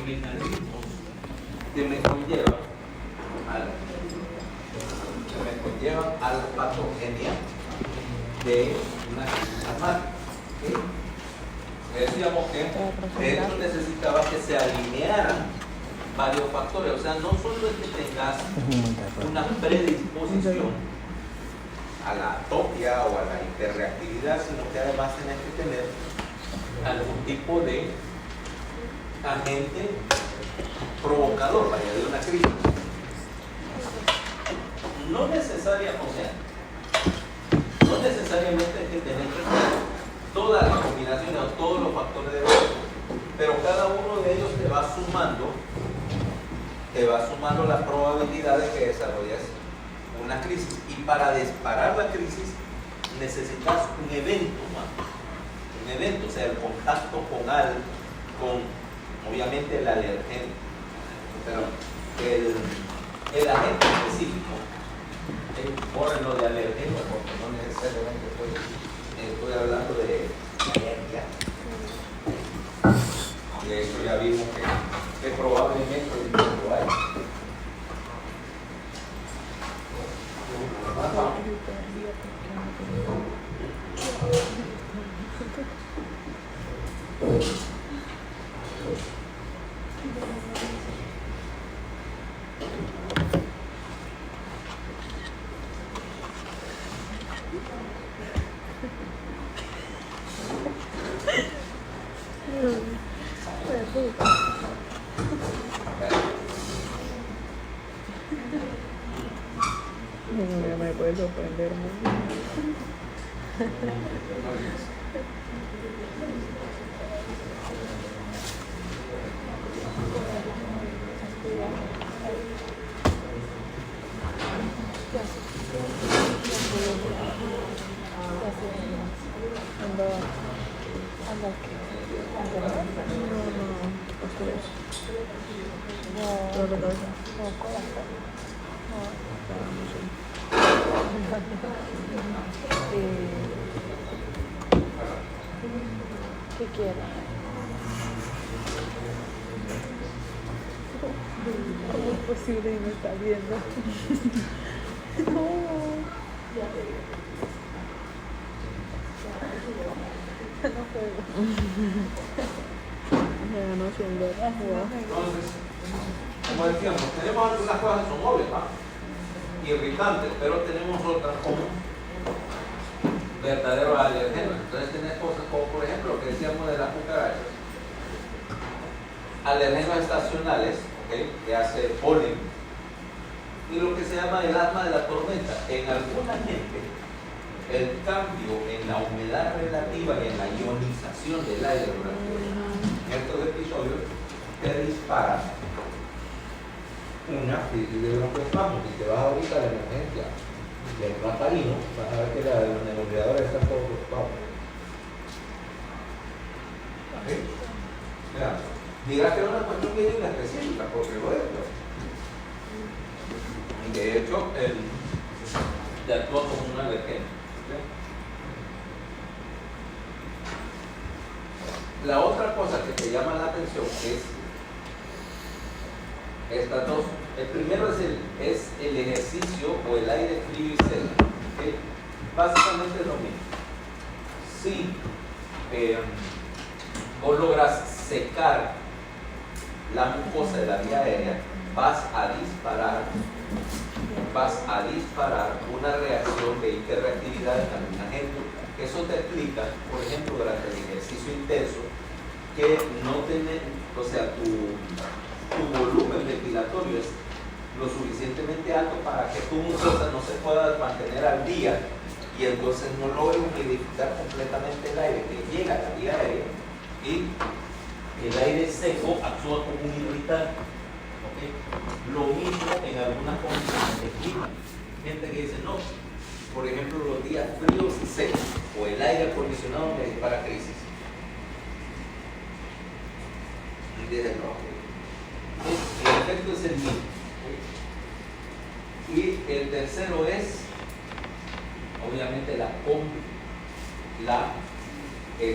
mecanismos que me conllevan a la patogenia de una crisis asmática. ¿Sí? Decíamos que esto necesitaba que se alinearan varios factores, o sea, no solo es que tengas una predisposición a la atopia o a la hiperreactividad, sino que además tienes que tener algún tipo de agente provocador, vaya, de una crisis. No necesariamente hay que tener todas las combinaciones o todos los factores de riesgo, pero cada uno de ellos te va sumando la probabilidad de que desarrolles una crisis. Y para disparar la crisis necesitas un evento, un evento, o sea, el contacto con algo, con obviamente el alergeno, pero el agente específico. Por lo de alergeno, porque no necesariamente estoy hablando de alergia. De eso ya vimos que probablemente lo hay. Me puede sorprender mucho. ¿Qué quieres? ¿Cómo es posible y me está viendo? No. No juego. Me ganó sin ver. Entonces, como decíamos, tenemos algunas cosas que son obvias, ¿va? Irritantes, pero tenemos otras como verdaderos alergenos. Entonces tenés cosas como, por ejemplo, lo que decíamos de las cucarachas, alergenos estacionales, ¿okay? Que hace polen, y lo que se llama el asma de la tormenta. En alguna gente, el cambio en la humedad relativa y en la ionización del aire durante estos episodios te dispara una crisis de broncoespasmo. Si te vas ahorita a la emergencia del Ratarino, vas a ver que los nebuliadores están todos preocupados. ¿Okay? Mira, dirás que es una cuestión bien específica, porque lo es. De hecho, te actúa como un alergeno. ¿Okay? La otra cosa que te llama la atención es estas dos. El primero es el ejercicio o el aire frío y seco. ¿Okay? Básicamente es lo mismo. Si vos logras secar la mucosa de la vía aérea, vas a disparar una reacción de hiperreactividad en algún agente. Eso te explica, por ejemplo, durante el ejercicio intenso, que no tenés, o sea, tu volumen ventilatorio es lo suficientemente alto para que tu mucosa no se pueda mantener al día y entonces no logre humidificar completamente el aire que llega a la vía aérea, y el aire seco actúa como un irritante. ¿Okay? Lo mismo en algunas condiciones de clima. Gente que dice, no, por ejemplo, los días fríos y secos o el aire acondicionado me dispara crisis. Y dicen, no. El efecto es el mismo. Y el tercero es, obviamente, la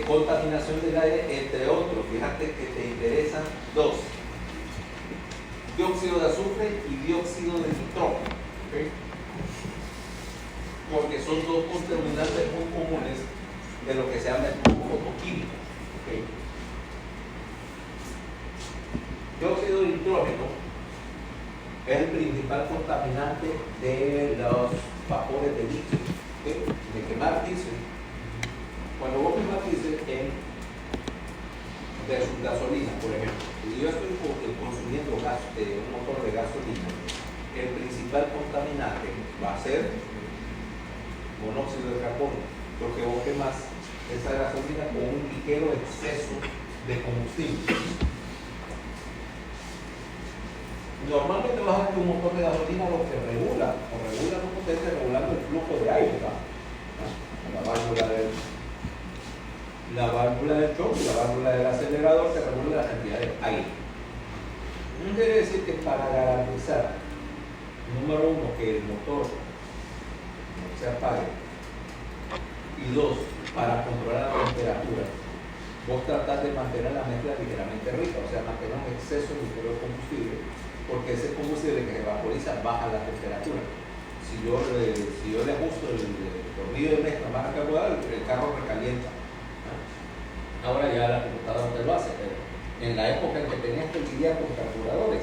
contaminación del aire, entre otros. Fíjate que te interesan dos. monóxido de azufre y dióxido de nitrógeno. ¿Okay? Porque son dos contaminantes muy comunes de lo que se llama el flujo fotoquímico. ¿Okay? Dióxido de nitrógeno es el principal contaminante de los vapores de diésel, ¿okay? De quemar diésel. Cuando vos quemas diésel de su gasolina, por ejemplo, y yo estoy consumiendo gas de un motor de gasolina, el principal contaminante va a ser monóxido de carbono, porque vos quemas esa gasolina con un ligero exceso de combustible. Normalmente vas a ver un motor de gasolina lo que regula la potencia regulando el flujo de aire, ¿no? La válvula del choque, la válvula del acelerador que regula la cantidad de aire. No quiere decir que para garantizar, número uno, que el motor no se apague, y dos, para controlar la temperatura, vos tratás de mantener la mezcla ligeramente rica, o sea, mantener un exceso ligero de combustible, porque ese combustible que se vaporiza baja la temperatura. Si yo le ajusto el tornillo de mezcla más carburador, el carro recalienta. Ahora ya la computadora te lo hace, pero en la época en que tenías que lidiar con carburadores,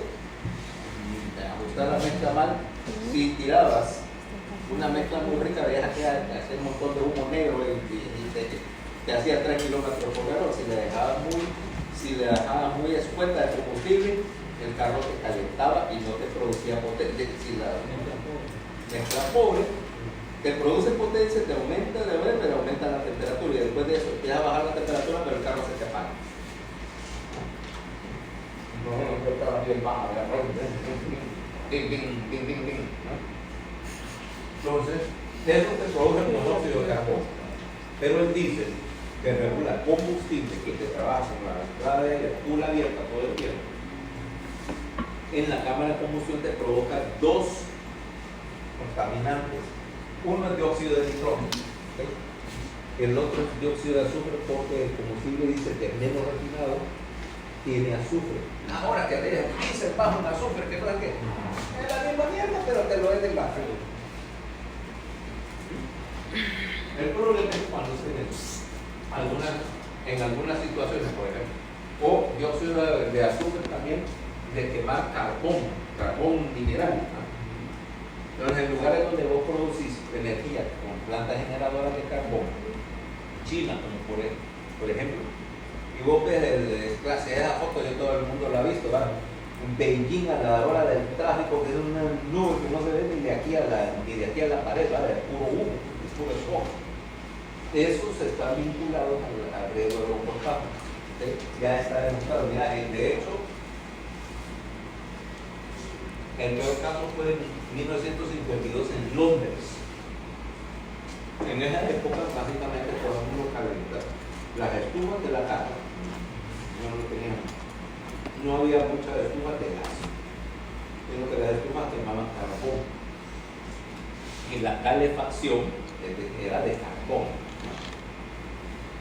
ajustar la mezcla mal, si tirabas una mezcla muy rica, veías que hacía un montón de humo negro y te hacía 3 kilómetros por hora. Si le dejabas muy escueta de combustible, el carro te calentaba y no te producía potencia. Si la mezcla pobre te produce potencia, te aumenta pero aumenta la temperatura, y después de eso empieza a bajar la temperatura, pero el carro se te apaga. No estaba bien baja, ding, ding, ding, ding, ding, ¿no? Entonces, eso te produce el monóxido de carbono. Pero el diésel, que regula combustible, que te trabaja con la entrada de aire, tú la abierta todo el tiempo, en la cámara de combustión te provoca dos contaminantes. Uno es dióxido de nitrógeno, ¿okay? El otro es dióxido de azufre, porque el combustible dice que es menos refinado, tiene azufre. Ahora que le dice bajo un azufre, que no es que es la misma mierda, pero te lo es del bajo. El problema es cuando tenemos en algunas situaciones, por ejemplo, o dióxido de azufre también, de quemar carbón mineral, ¿no? Entonces, en lugares donde vos producís energía con plantas generadoras de carbón, China, como por ejemplo, y vos ves esa foto, yo todo el mundo la ha visto, ¿verdad? En Beijing, a la hora del tráfico, que es una nube que no se ve ni de aquí a la pared, ¿verdad? Es puro humo, es puro smog. Esos están vinculados alrededor de los volcanes. ¿Sí? Ya está demostrado. Mira, de hecho, el peor caso fue en 1952 en Londres. En esa época, básicamente, todo el mundo calenta. Las estufas de la casa no lo tenían. No había muchas estufas de gas, sino que las estufas quemaban carbón. Y la calefacción era de carbón.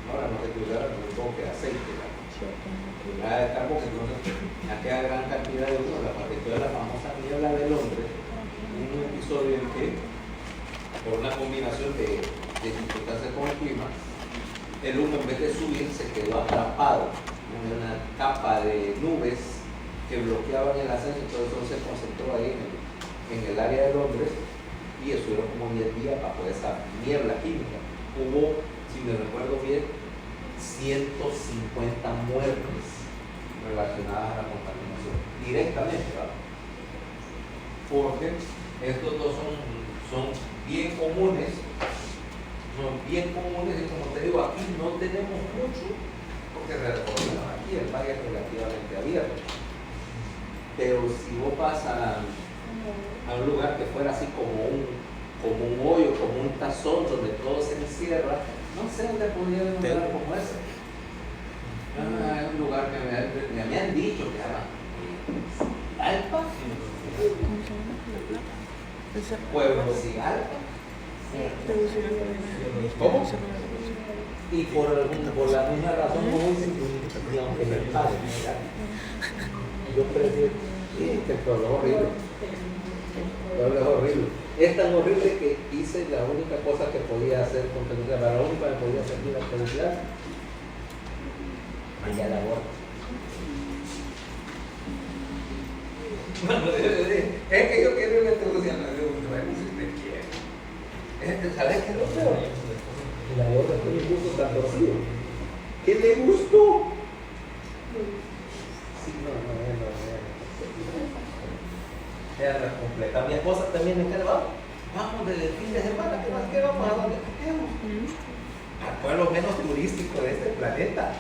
Ahora no se usaron un poco de aceite. Era de carbón, entonces aquella gran cantidad de humo, la partitura de la famosa niebla de Londres, un episodio en que, por una combinación de circunstancias con el clima, el humo en vez de subir se quedó atrapado en una capa de nubes que bloqueaban el ascenso, entonces eso se concentró ahí en el área de Londres, y estuvieron como 10 días bajo esa niebla química. Hubo, si me recuerdo bien, 150 muertes relacionadas a la contaminación, directamente, ¿verdad? Porque estos dos son bien comunes, y como te digo, aquí no tenemos mucho, porque aquí el valle es relativamente abierto. Pero si vos vas a un lugar que fuera así como un hoyo, como un tazón donde todo se encierra, no sé dónde podría haber un lugar como ese. Es un lugar que me han dicho que era Alpa, Pueblo Sigalpa. ¿Cómo? Y por la misma razón no dicen que ni aunque me paguen, yo prefiero Sí, que el pueblo es horrible. El pueblo es horrible. Es tan horrible que hice la única cosa que podía hacer con felicidad, la única que podía sentir la felicidad, allá la aborto. Es que yo quiero que te guste, bueno, si te quiere. ¿Sabes qué es lo peor? La aborto es un gusto tan torcido. ¿Qué le gustó? Sí, no. Era completa. Mi esposa también me dice, vamos desde el fin de semana, ¿qué más que vamos? ¿A dónde queremos? Al pueblo menos turístico de este planeta.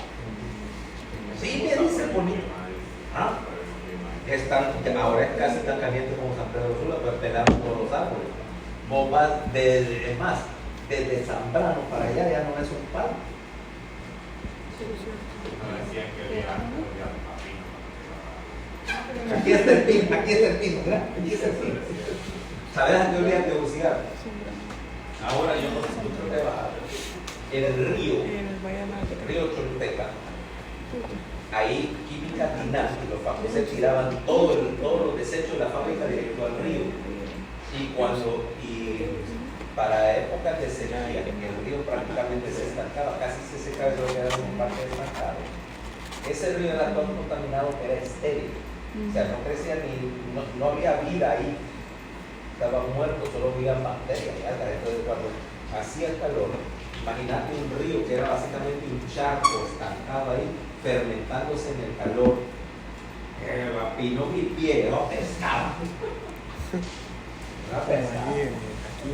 Sí, me dice bonito. ¿Ah? Ahora es casi tan caliente como San Pedro Sula, pues pelamos todos los árboles. Vos vas es más, desde Zambrano para allá ya no es un palo. Aquí está el pino, ¿verdad? Aquí está el pino. ¿Sabes a qué olía Tegucigalpa? Ahora yo no sé mucho de bajar. En el río Choluteca, ahí química Tinal, y los famosos tiraban todos los desechos de la fábrica directo al río. Y para épocas de sequía, que el río prácticamente se estancaba, casi se secaba, yo quedaba en parte estancado. Ese río era todo contaminado, que era estéril. O sea, no crecía no había vida ahí. Estaba muerto, solo había bacterias. Entonces, cuando hacía calor, imagínate un río que era básicamente un charco estancado ahí, fermentándose en el calor. Pino mi pie, no pescaba.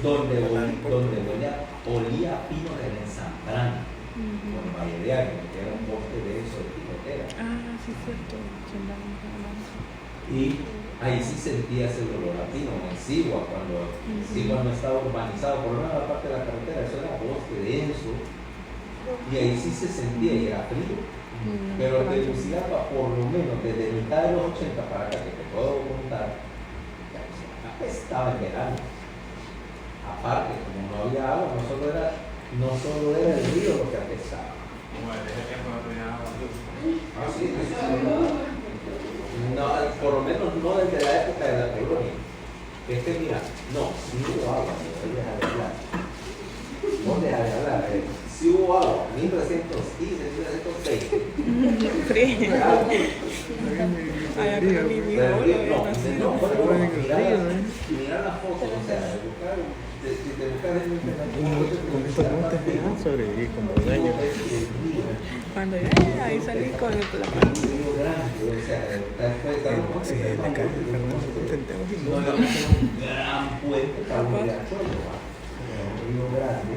Donde olía a pino de Zambrano, por Valle de Agua, que era un bosque denso de pinotera. Ah, sí, cierto. Y ahí sí sentías el olor a pino, en Sigua, cuando Sigua no estaba urbanizado, por lo menos la parte de la carretera, eso era bosque denso, y ahí sí se sentía y era frío. Pero Tegucigalpa, por lo menos desde mitad de los 80 para acá, que te puedo contar, estaba en verano. Aparte, como no había agua, no solo era el río lo que apestaba. No, por lo menos no desde la época de la colonia. Es que mira, si hubo agua, no deja de hablar. Si hubo agua, 1315, 1306. Mirar las fotos, o sea, si te buscas en internet, sobrevivir como dueño. Cuando ya ahí salí con el plátano. un río grande, o sea, después de un gran puente para un río grande,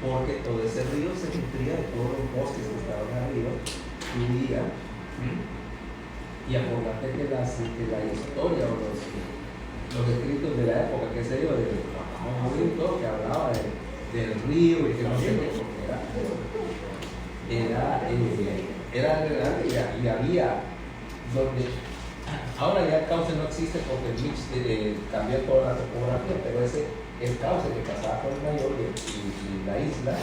porque todo ese río se nutría de todos los bosques que estaban arriba, fluía. Y acordate que la historia o los escritos de la época, qué sé yo, de Juan todo, que hablaba del río y que no sé qué, porque era grande y había donde ahora ya el cauce no existe porque el mix cambió toda la topografía, pero el cauce que pasaba por el Mayor y la isla,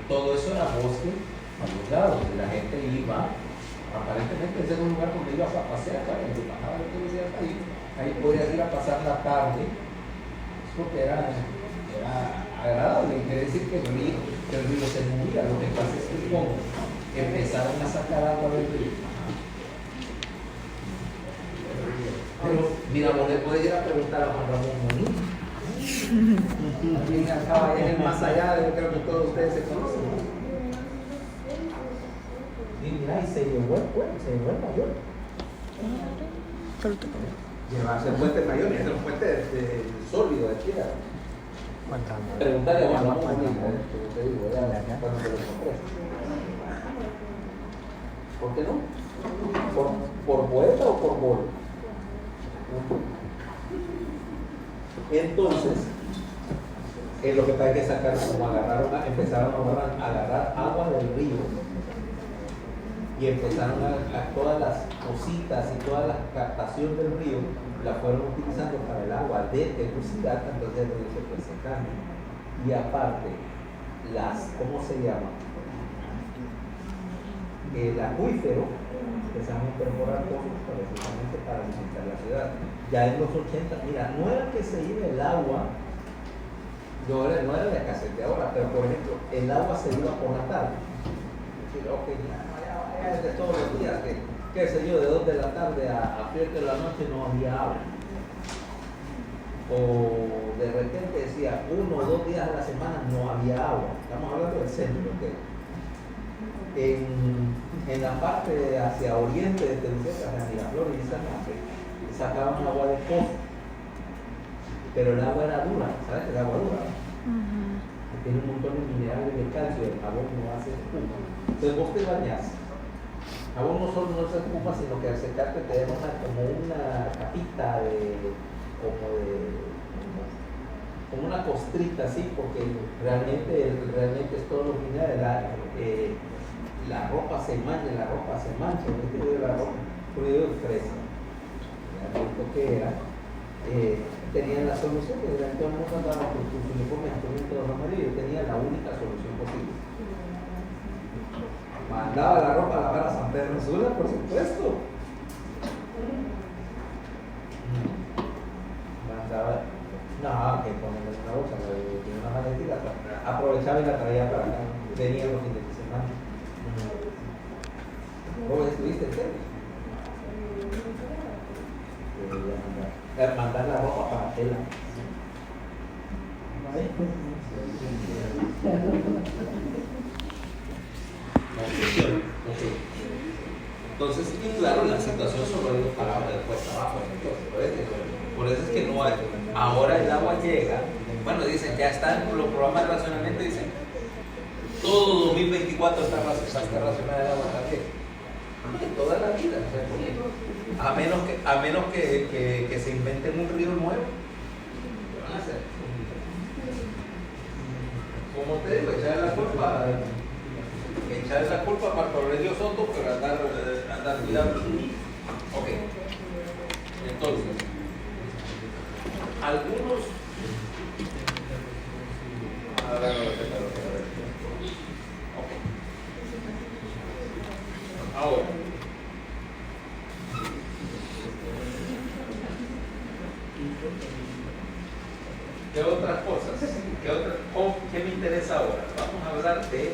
todo eso era bosque a los lados, y la gente iba. Aparentemente ese era un lugar donde ibas a pasear, cuando bajaba la televisión ahí podías ir a pasar la tarde, porque era agradable. Quiere decir que el río se movía. Lo que pasa es que como empezaron a sacar agua del río. Pero mira, vos le puedes ir a preguntar a Juan Ramón Monín. Alguien acaba en el más allá, yo creo que todos ustedes se conocen. Y mira, y se llevó el Mayor. Llevarse el puente Mayor, es un puente sólido de tierra. Preguntarle a Juan Ramón Monín, te digo, cuando te lo encontré. ¿Por qué no? ¿Por poeta o por bolo? Entonces, lo que pasa es que sacaron, como empezaron a agarrar agua del río y empezaron a todas las cositas y toda la captación del río la fueron utilizando para el agua de Tegucigalpa, entonces el río se fue secando. Y aparte, ¿cómo se llama? El acuífero empezaron a perforar cosas precisamente para alimentar la ya en los 80, mira, no era que se iba el agua, no era la escasez de ahora, pero por ejemplo, el agua se iba por la tarde. Es decir, ok, ya es de todos los días, que qué sé yo, de 2 de la tarde a 7 de la noche no había agua. O de repente decía, 1 o 2 días a la semana no había agua. Estamos hablando del centro, ¿ok? En la parte hacia oriente de Tegucigalpa, hacia Miraflores y San José, sacaban agua de pozo, pero el agua era dura, ¿sabes? El agua dura, que tiene un montón de minerales de calcio, el jabón no hace espuma. Entonces vos te bañás, jabón no solo no se espuma, sino que al secarte te deja como una capita como una costrita así, porque realmente es todos los minerales. La ropa se mancha, el vestido de la ropa, fluido de fresa. Realmente que era, tenían la solución, que era todo el mundo andaba con sus uniformes todos amarillos, tenía la única solución posible. Mandaba la ropa a lavar a San Pedro Sula, por supuesto. Mandaba, no, que ponerle una bolsa, tenía una maletita, aprovechaba y la traía para acá, venía los fines de semana. ¿Vos estuviste en serio? Mandar la ropa para tela. Entonces, y claro, la situación solo ha ido para después abajo. Por eso es que no hay. Ahora el agua llega. Bueno, dicen, ya están los programas de racionamiento, dicen, todo 2024 está racionada el agua también. Toda la vida, a menos que se inventen un río nuevo. ¿Qué van a hacer? Como te digo, echarle la culpa a Marco Aurelio Soto por andar cuidando. Ok. Entonces, algunos. Ahora, ¿qué otras cosas? ¿Qué me interesa ahora? Vamos a hablar de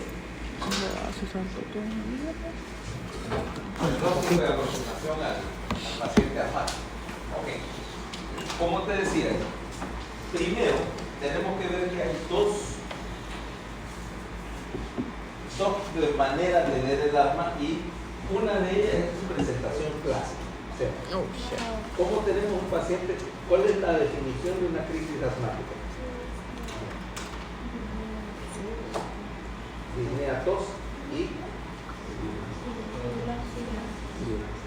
de aproximación al paciente asmático. Ok. Como te decía, primero tenemos que ver que hay dos maneras de ver el asma y una de ellas es su presentación clásica. O sea, ¿cómo tenemos un paciente? ¿Cuál es la definición de una crisis asmática? Disnea, tos y...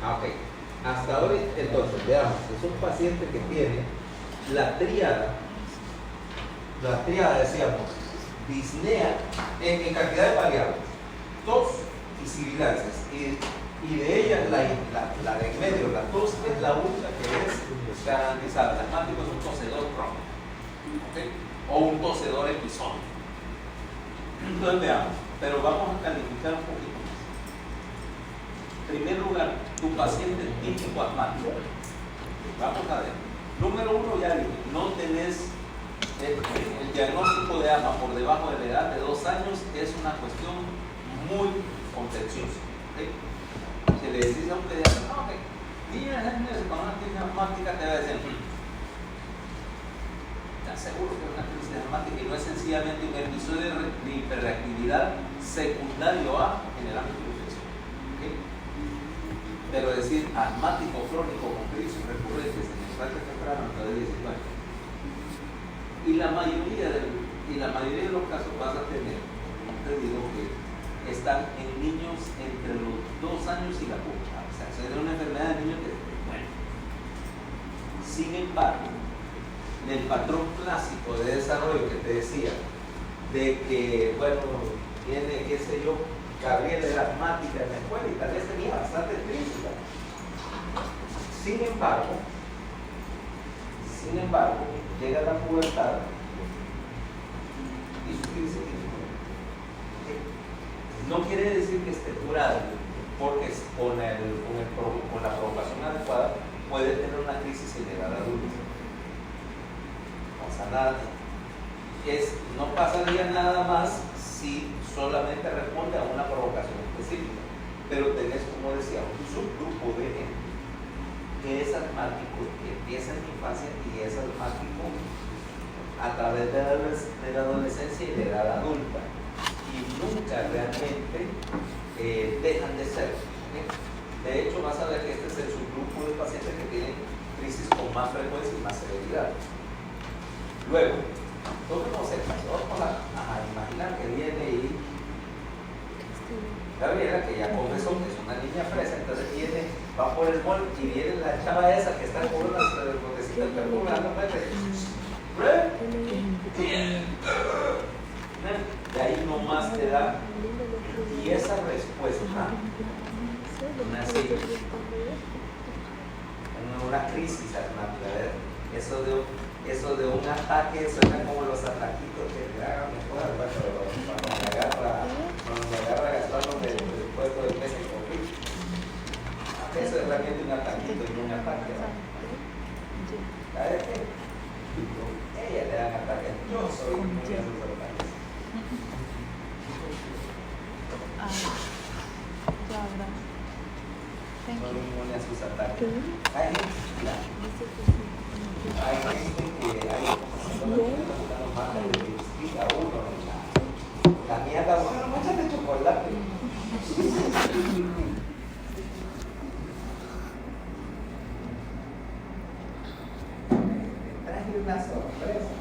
ok. Hasta ahora, entonces, veamos, es un paciente que tiene la tríada decíamos, disnea en cantidad de variables, tos y sibilancias, y de ellas la de en medio, la tos, es la única que es garantizada. El asmático es un tosedor crónico, ¿okay? O un tosedor episódico. Entonces veamos, pero vamos a calificar un poquito más. En primer lugar, tu paciente típico asmático. Vamos a ver. Número 1, ya dije, no tenés el diagnóstico de asma por debajo de la edad de 2 años, es una cuestión muy contenciosa. ¿Okay? Si le decís a un pediatra, no, okay, niños con una crisis asmática, te va a decir, ¿estás seguro que es una crisis asmática y no es sencillamente un episodio de hiperreactividad secundario a en el ámbito de infección? ¿Okay? Pero decir asmático crónico con crisis recurrentes en el parte temprano de 19 años. Y la mayoría de los casos vas a tener, como te digo, que están en niños entre los 2 años y la pubertad. O sea, es una enfermedad de niños que, bueno. Sin embargo, el patrón clásico de desarrollo que te decía, de que, bueno, tiene, qué sé yo, Gabriela era asmática en la escuela y tal vez tenía bastante crítica. Sin embargo, llega la pubertad y su crisis no quiere decir que esté curado, porque con la provocación adecuada puede tener una crisis elevada no pasaría nada más si solamente responde a una provocación específica. Pero tenés, como decía, un subgrupo de gente que es asmático, que empieza en la infancia y es asmático a través de la adolescencia y de la edad adulta. Y nunca realmente dejan de ser. ¿Okay? De hecho, vas a ver que este es el subgrupo de pacientes que tienen crisis con más frecuencia y más severidad. Luego, tomemos el caso. Vamos a imaginar que viene y Gabriela, que ya confesó que es una niña fresa, entonces viene, va por el mall y viene la chava esa que está con unas botecitas perfumando, de ahí nomás te da, y esa respuesta nace una crisis asmática. Eso de un ataque suena como los ataquitos que te hagan mejor cuando me agarra gastándome el puesto del mes en conflicto. Eso es realmente un ataquito y no un ataque. ¿Sabes qué? Ella le dan ataques. Yo soy un de esos ataques. Soy inmune a sus ataques. Hay gente que hay la mierda, bueno, muchas de chocolate. Traje una sorpresa.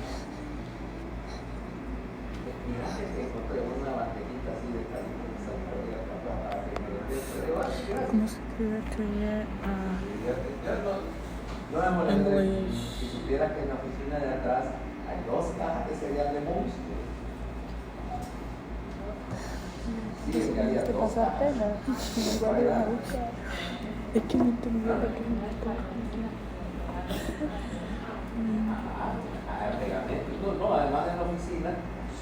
Mira que encontré una bandejita así de cariño de San Pedro para que me lo des. ¿Cómo se escribe career? Yo me molesté si supiera que en la oficina de atrás hay 2 cajas de cereal de monstruo. Sí, es que había ¿Te 2 pasa cajas. pena? Igual iba a buscar. Es que no entendí lo que me Pegamento. No, además en la oficina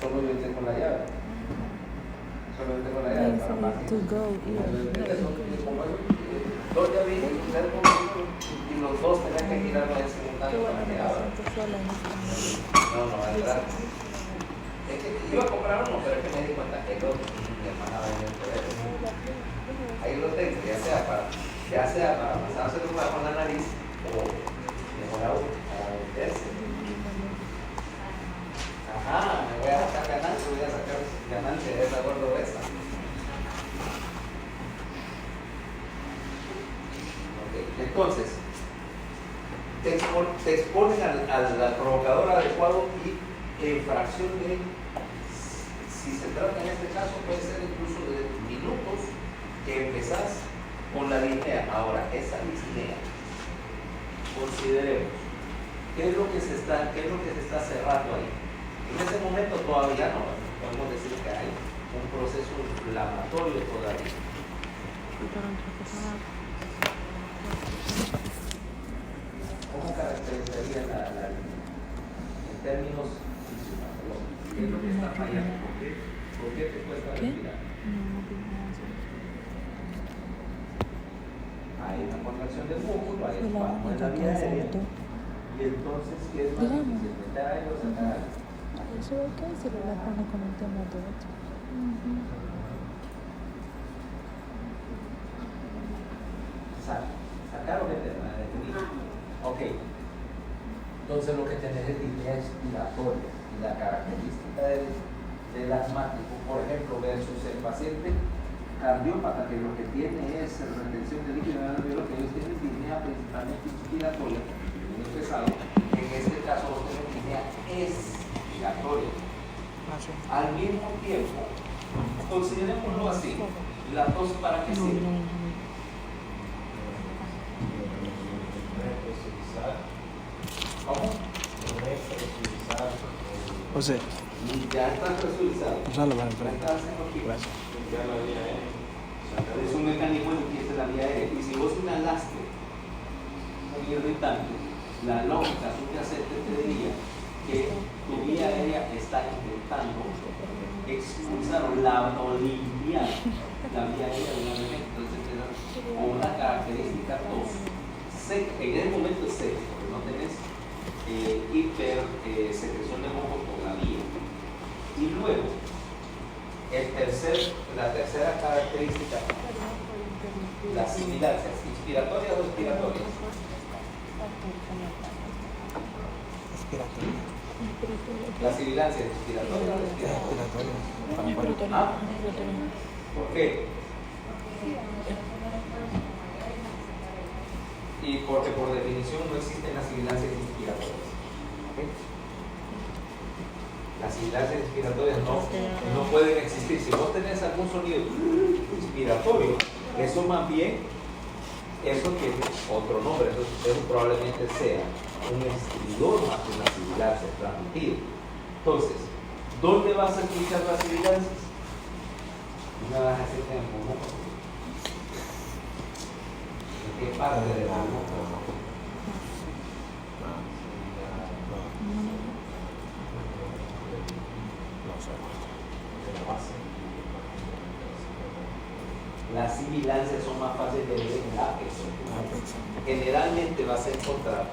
solo yo tengo la llave. Para más. to go, Dos llaves y los dos tenían que girarlo en simultáneo para que abra. No, atrás. Es que iba a comprar uno, pero es que me di cuenta que el otro, mi hermana va en el teléfono. Ahí lo tengo, ya sea para pasárselo con la nariz o mejor aún, para meterse. Ajá, me voy a sacar ganancia de esa gordo esa. Entonces, te exponen al provocador adecuado y en fracción de, si se trata en este caso, puede ser incluso de minutos que empezás con la disnea. Ahora, esa disnea, consideremos, ¿qué es lo que se está cerrando ahí? En ese momento todavía no podemos decir que hay un proceso inflamatorio todavía. ¿Cómo caracterizaría en términos fisiopatológicos? ¿Qué es lo que está fallando? ¿Por qué te cuesta respirar? Hay una contracción del músculo, hay espasmo en la vía aérea. Y entonces, ¿qué es más difícil? ¿Meter aire o sacar aire? Eso hay que decirlo la pone con el tema de otro. Sacar o meter, ok. Entonces lo que tenés es disnea expiratoria y la característica del asmático, por ejemplo, versus el paciente cardiópata, que lo que tiene es retención de líquido, lo que ellos tienen disnea principalmente inspiratoria, muy pesado. En este caso vos tenés disnea expiratoria. Al mismo tiempo, considerémoslo así, la tos para qué sirve. ¿Cómo? José, Ya está presurizado. usalo para enfrente. Gracias. Es un mecanismo de limpieza de la vía aérea. Y si vos inhalaste un irritante, la lógica subyacente te diría que tu vía aérea está intentando expulsar o limpiar la vía aérea de una vez. Entonces queda con una característica tos seca. En ese momento es seco, porque no tenés secreción de moco por la vía. Y luego, la tercera característica, las sibilancias, inspiratorias o expiratorias. Las sibilancias inspiratorias o expiratorias. ¿Ah? ¿Por qué? Y porque por definición no existen las sibilancias inspiratorias. ¿Okay? Las sibilancias inspiratorias no pueden existir. Si vos tenés algún sonido inspiratorio, eso más bien, eso tiene otro nombre, eso probablemente sea un estridor más que una sibilancia transmitida. Entonces, ¿dónde vas a escuchar las sibilancias? No vas a hacer tiempo, ¿no? ¿En qué parte de la boca? Las sibilancias son más fáciles de ver en el ápex. Generalmente vas a encontrar,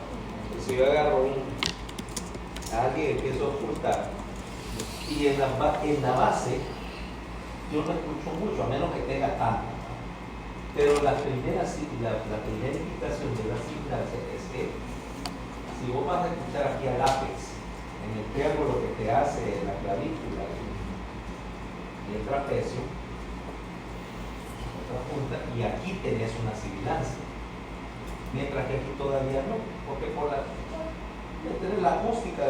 si yo agarro a alguien que empiezo a ocultar y en la base yo no escucho mucho, a menos que tenga tanto. Pero la primera indicación de la sibilancia es que si vos vas a escuchar aquí al ápex, en el triángulo que te hace la clavícula y el trapecio, otra punta, y aquí tenés una sibilancia, mientras que aquí todavía no, porque por la acústica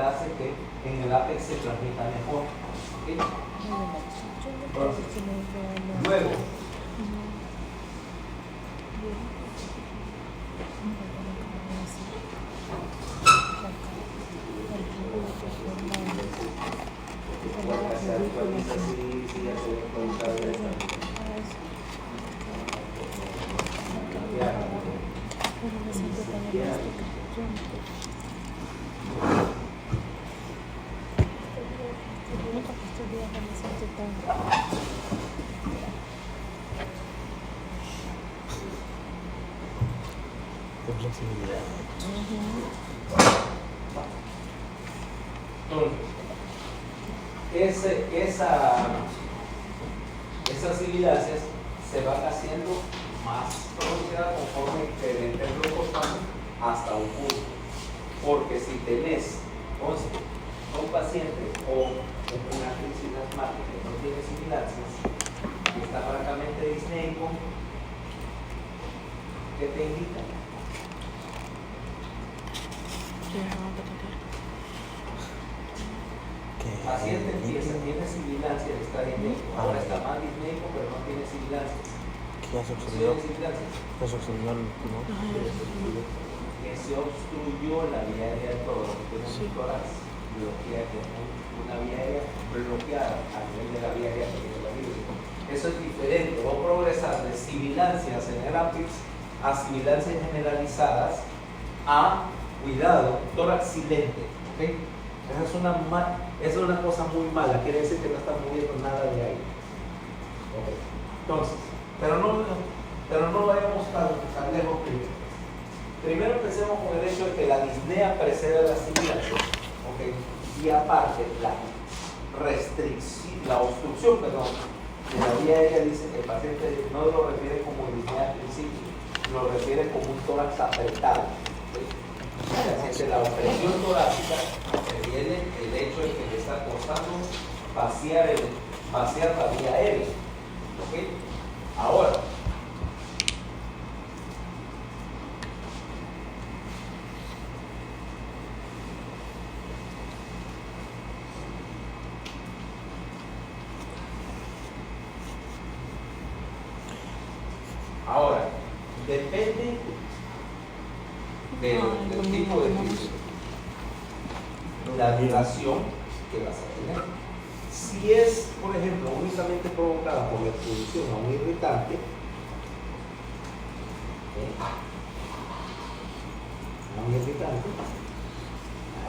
hace que en el ápex se transmita mejor. ¿Okay? Luego, esas sibilancias se van haciendo más pronunciadas conforme incrementemos los pasos hasta un punto. Porque si tenés un paciente o una crisis asmática que no tiene sibilancias y está francamente disneico, ¿qué te indica? Paciente empieza, tiene sibilancias, está disneico, ahora está más disneico pero no tiene sibilancias. Ya se obstruyó. Ya se obstruyó el pulmón. Que se obstruyó la vía aérea de todo, que tiene un tórax bloqueado, una vía aérea bloqueada a nivel de la vía aérea que tiene la vida. Eso es diferente. Vos progresar de sibilancias en el ápex a sibilancias generalizadas a, cuidado, tórax silente. ¿Okay? Esa es una cosa muy mala, quiere decir que no está moviendo nada de ahí. Okay. Entonces, pero no vayamos tan lejos primero. Primero empecemos con el hecho de que la disnea precede a la sibilancia. Okay. Y aparte, la obstrucción, de la vía aérea dice que el paciente no lo refiere como disnea al principio, lo refiere como un tórax apretado. ¿Okay? La opresión torácica se viene el hecho de que le está costando vaciar la vía aérea. ¿Okay? Ahora, depende del tipo de crisis, la duración que vas a tener. Si es, por ejemplo, únicamente provocada por la exposición a un irritante,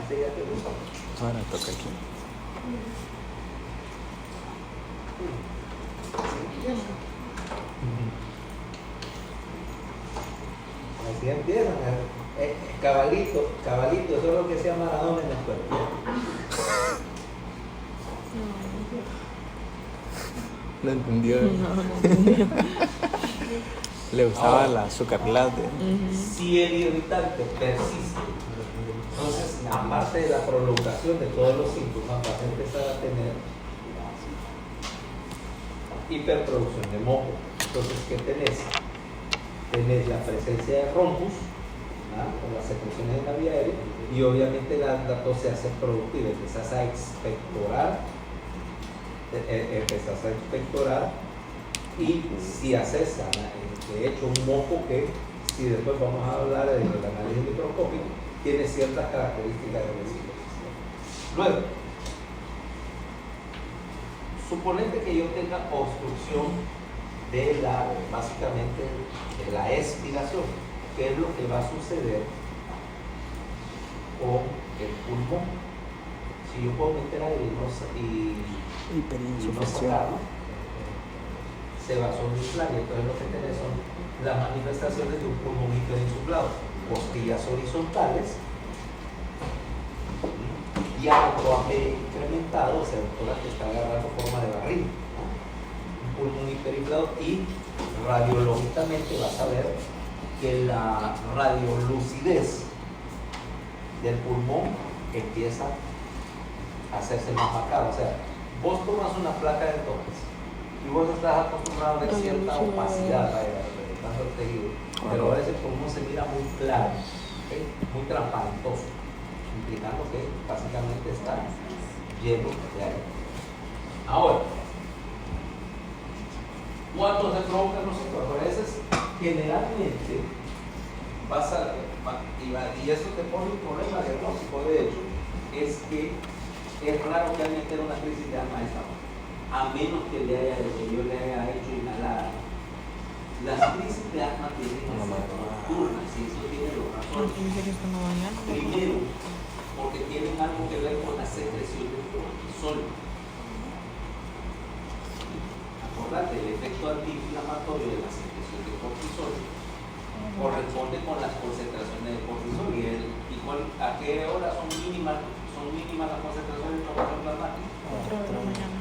este ya te gusta. Ahora toca aquí. Así empiezan. Cabalito, eso es lo que hacía Maradona en la escuela. No entendió. No entendió. Le gustaba la azúcar latte. Si el irritante persiste, entonces, aparte de la prolongación de todos los síntomas, vas a empezar a tener hiperproducción de moco. Entonces, ¿qué tenés? Tenés la presencia de ronchus, con las secreciones de la vía aérea, y obviamente la tos se hace productiva. Empezás a expectorar, y si haces, de hecho, un moco que, si después vamos a hablar del análisis microscópico, tiene ciertas características de vesícula. Luego, suponete que yo tenga obstrucción básicamente de la expiración. ¿Qué es lo que va a suceder con el pulmón? Si yo puedo meter aire y no sacarlo, se va a sobreinflar, y entonces lo que tenés son las manifestaciones de un pulmón hiperinsuflado, costillas horizontales y autoapé incrementado, o sea, toda que está agarrando forma de barril, un pulmón hiperinflado, y radiológicamente vas a ver que la radiolucidez del pulmón empieza a hacerse más marcada. O sea, vos tomas una placa de tórax y vos estás acostumbrado a ver cierta opacidad tanto el tejido, pero ahora ese pulmón se mira muy claro, ¿okay? Muy transparentoso, implicando que básicamente está lleno de aire. Ahora, ¿cuándo se provocan los síntomas? Generalmente pasa, y eso te pone un problema diagnóstico. De hecho, es que es raro que alguien tenga una crisis de asma esta, a menos que yo le haya hecho inhalar. Las crisis de asma tienen que ser nocturnas, y eso tiene dos razones. Primero, porque tienen algo que ver con la secreción del cortisol. Acordate, el efecto antiinflamatorio de la secreción de cortisol corresponde con las concentraciones de cortisol, ¿a qué hora son mínimas las concentraciones de cortisol plasmático? 4 de la mañana.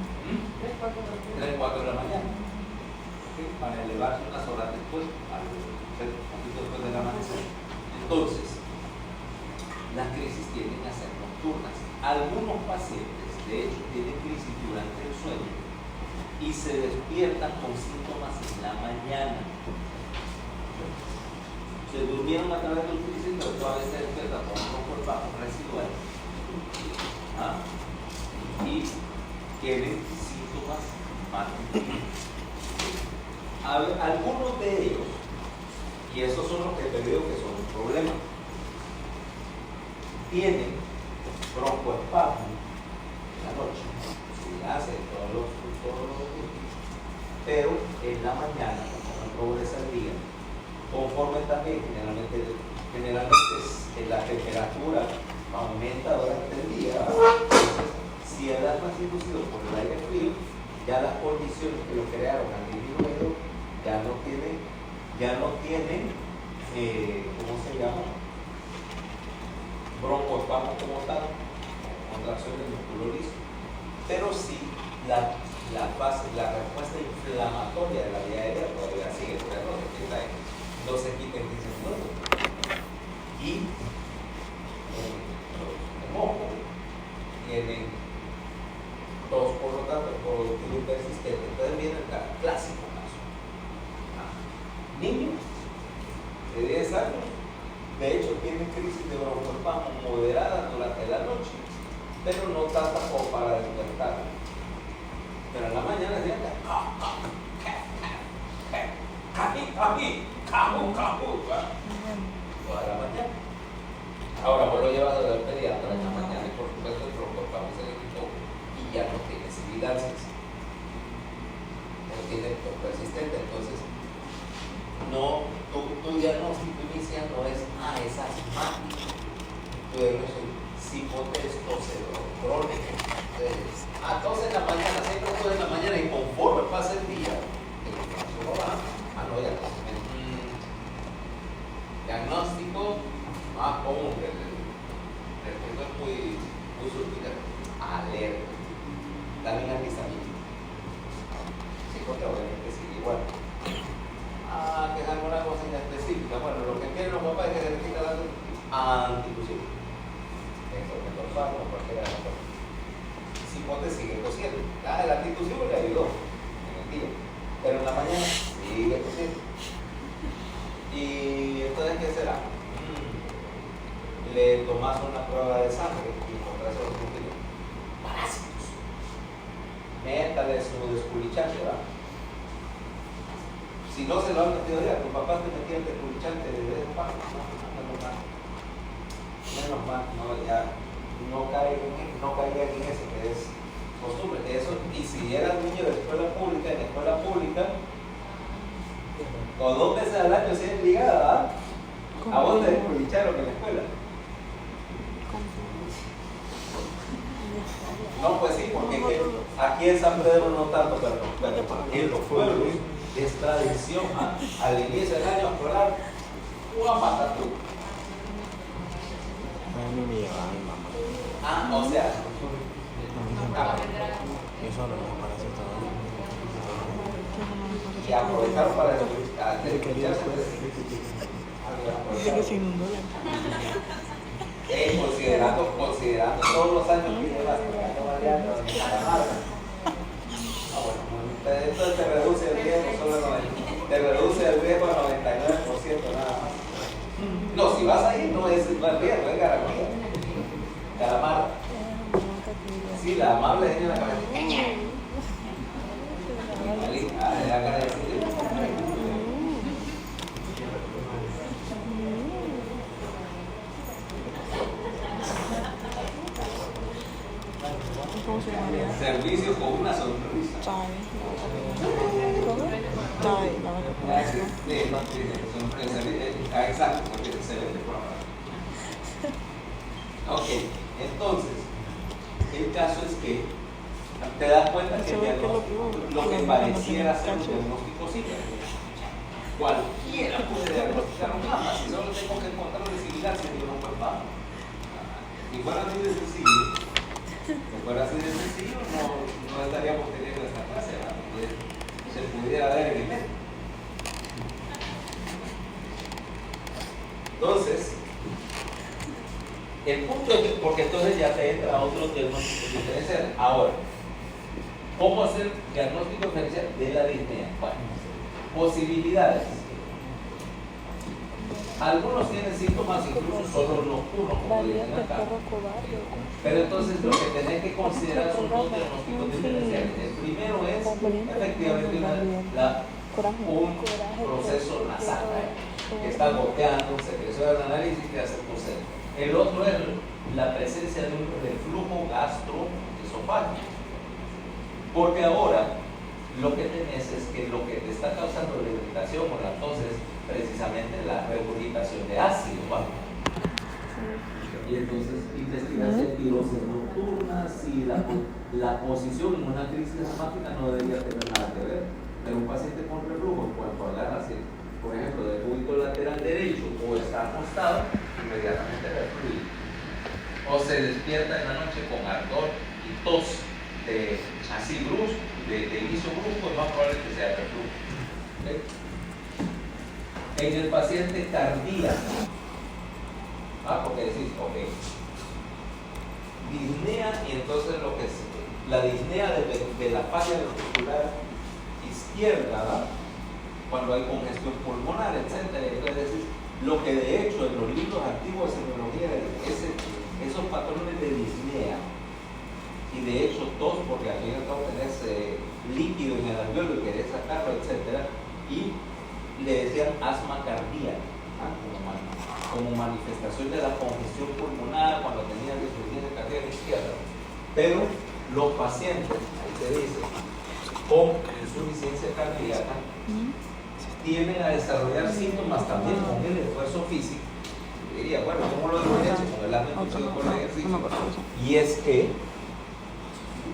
3, 4 de la mañana. ¿Okay? Para elevarse unas horas después, un poquito después del amanecer. Entonces, las crisis tienden a ser nocturnas. Algunos pacientes, de hecho, tienen crisis durante el sueño y se despiertan con síntomas en la mañana. Se durmieron a través de un crisis, pero todavía se despiertan con un poco de bajo residual. Y tienen síntomas más. Algunos de ellos, y esos son los que te digo que son un problema, tienen broncoespasmo en la noche, si hace todos los días, pero en la mañana, cuando progresa el día, conforme también generalmente la temperatura aumenta durante el día. Entonces, si el asma es inducido por el aire frío, ya las condiciones que lo crearon al individuo ya no tienen ¿cómo se llama? Broncoespasmo como tal, contracción del músculo liso, pero sí la respuesta inflamatoria de la vía aérea todavía sigue, pero no se quita en 15 minutos. Y el moco tienen tos, por lo tanto, productivo y persistente. Entonces viene el clásico caso. Niños de 10 años, de hecho, tienen crisis de broncoespasmo moderada durante la noche, pero no tanta como para despertar. Pero en la mañana decían toda la mañana. Ahora vos lo llevas al pediatra en la mañana y por supuesto el broncoespasmo se le quitó y ya no tiene sibilancias, no tiene tos persistente. Entonces, no, tu diagnóstico inicial no es es asmático, tu diagnóstico es psicotestosterona crónica. Entonces, tos en la mañana, siempre tos en la mañana, y conforme pasa el día, el corazón va, no, ya diagnóstico antifusivo. Eso, el dorsal o cualquiera de las cosas. Si vos te sigue cosiendo. El antifusivo le ayudó en el día, pero en la mañana sigue cosiendo. Y entonces, ¿qué será? Le tomas una prueba de sangre y encontrás los parásitos. Métale su desculichante, ¿verdad? Si no se lo han metido ya, tu papá te metía el desculichante de vez en cuando. Menos mal, no, ya no caigan en eso, que es costumbre. Eso, y si eras niño de escuela pública, en escuela pública, con 2 veces al año si es ligada, ¿verdad? A vos te desculicharon en la escuela. No, pues sí, porque aquí en San Pedro no tanto, pero en los pueblos es tradición al inicio del año escolar una patatú. A mí me llevaba mi mamá. O sea, Eso no me parece todo. y aprovecharon para considerando todos los años que llevas entonces te reduce el riesgo solo te reduce el riesgo al 99% nada más. No, si vas ahí no es riesgo, es garantía. Calamar. Sí, la amable es en la cabeza. ¿Cómo se llama? Servicio con una sonrisa. Exacto, excelente programa. Ok, entonces, el caso es que te das cuenta que lo que pareciera ser un diagnóstico simple. Cualquiera puede diagnosticar un mama, si solo tengo que encontrar visibilidad si yo no puedo mama. Si fuera así de sencillo, no estaríamos teniendo esta clase, se pudiera dar en el medio. Entonces, el punto es que, porque entonces ya te entra otro diagnóstico diferencial. Ahora, ¿cómo hacer diagnóstico diferencial de la disnea? Bueno, posibilidades. Algunos tienen síntomas incluso solo nocturnos, como dicen acá. Pero entonces lo que tenés que considerar son 2 diagnósticos diferenciales. El primero es efectivamente un proceso nasal, que está goteando, secreción del análisis que hace toser. El otro es la presencia de un reflujo gastroesofágico. Porque ahora lo que tenés es que lo que te está causando la irritación o la tos es precisamente la regurgitación de ácido, ¿vale? Y entonces investigas etilosis nocturnas y la posición en una crisis asmática no debería tener nada que ver. Pero un paciente con reflujo, cuando agarra, por ejemplo, del cúbito lateral derecho o está acostado, inmediatamente refluye. O se despierta en la noche con ardor y tos así brusco, de inicio brusco, es más probable que sea reflujo. ¿Okay? En el paciente cardíaco, porque decís, ok, disnea, y entonces lo que es la disnea de la fascia ventricular izquierda, ¿verdad? Cuando hay congestión pulmonar, etc. Es decir, lo que de hecho en los libros antiguos de neurología esos patrones de disnea, y de hecho tos, porque al fin y al cabo tenés líquido en el alveolo y querés sacarlo, etc. Y le decían asma cardíaca, como manifestación de la congestión pulmonar cuando tenían insuficiencia cardíaca izquierda. Pero los pacientes, ahí se dice, con insuficiencia cardíaca tienden a desarrollar síntomas también con el esfuerzo físico. Diría, bueno, ¿cómo lo diferencio? Con el aumento con el ejercicio. Y es que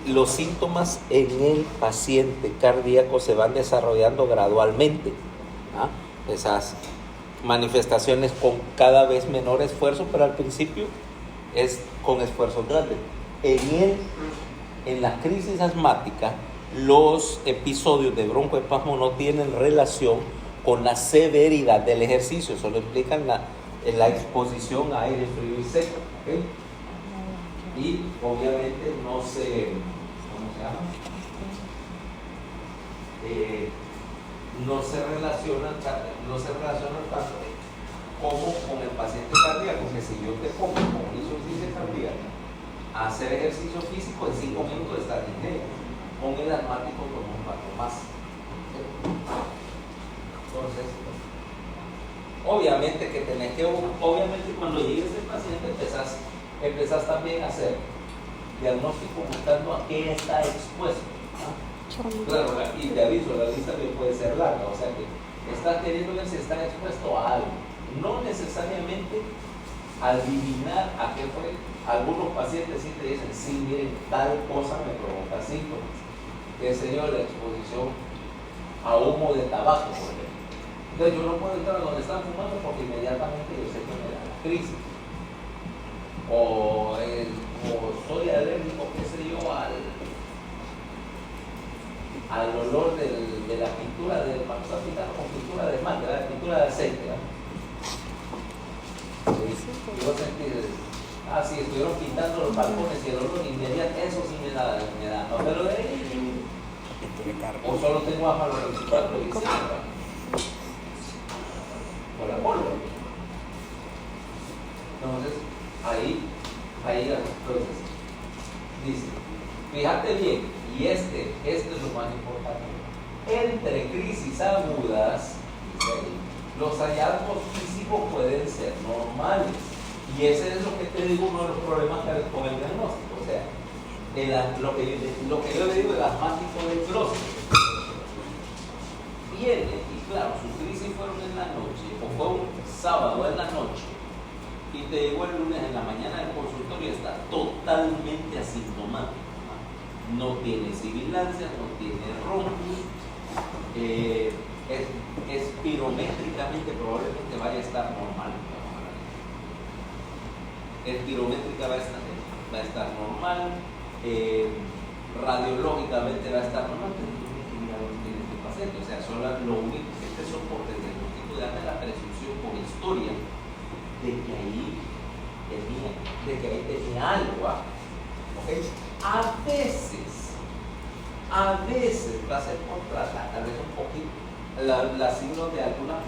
los síntomas en el paciente cardíaco se van desarrollando gradualmente. Esas manifestaciones con cada vez menor esfuerzo, pero al principio es con esfuerzo grande. En la crisis asmática, los episodios de broncoespasmo no tienen relación con la severidad del ejercicio, solo implican en la exposición a aire frío y seco, ¿ok? Y obviamente no se, ¿cómo se llama? No se relacionan tanto como con el paciente cardíaco, que si yo te pongo con una insuficiencia cardíaca a hacer ejercicio físico, en 5 minutos estás en ella. Con el asmático toma un rato más. Entonces, obviamente que tenés que, obviamente cuando llegues el paciente empezás también a hacer diagnóstico buscando a qué está expuesto. Claro, y te aviso, la lista bien puede ser larga, o sea que estás queriendo ver si está expuesto a algo. No necesariamente adivinar a qué fue. Algunos pacientes sí te dicen, sí, miren, tal cosa me provoca síntomas. Que señor, la exposición a humo de tabaco, por ejemplo. Entonces yo no puedo entrar a donde están fumando porque inmediatamente yo sé que me da la crisis. O soy alérgico, qué sé yo, al olor de la pintura cuando estás pintando con pintura de esmalte, la pintura de aceite. Yo sentí, si estuvieron pintando los balcones y el olor inmediato, eso sí me da no, pero de ahí, o solo tengo agua a los 24 y con la polvo. Entonces, ahí entonces, dice, fíjate bien, y este es lo más importante. Entre crisis agudas, los hallazgos físicos pueden ser normales. Y ese es lo que te digo, uno de los problemas con el diagnóstico. O sea, lo que yo le digo, el asmático del clóset viene, y claro, sus crisis fueron en la noche, o fue un sábado en la noche, y te llegó el lunes en la mañana del consultorio y está totalmente asintomático. No tiene sibilancias, no tiene roncos, espirométricamente probablemente vaya a estar normal. Espirométrica va a estar normal, radiológicamente va a estar normal, pero no tiene que mirar lo que tiene este paciente. O sea, solo lo único que este soporte de diagnóstico de la presunción por historia de que ahí tenía algo. ¿Okay? A veces va a ser contratada, tal vez un poquito, la signos de alguna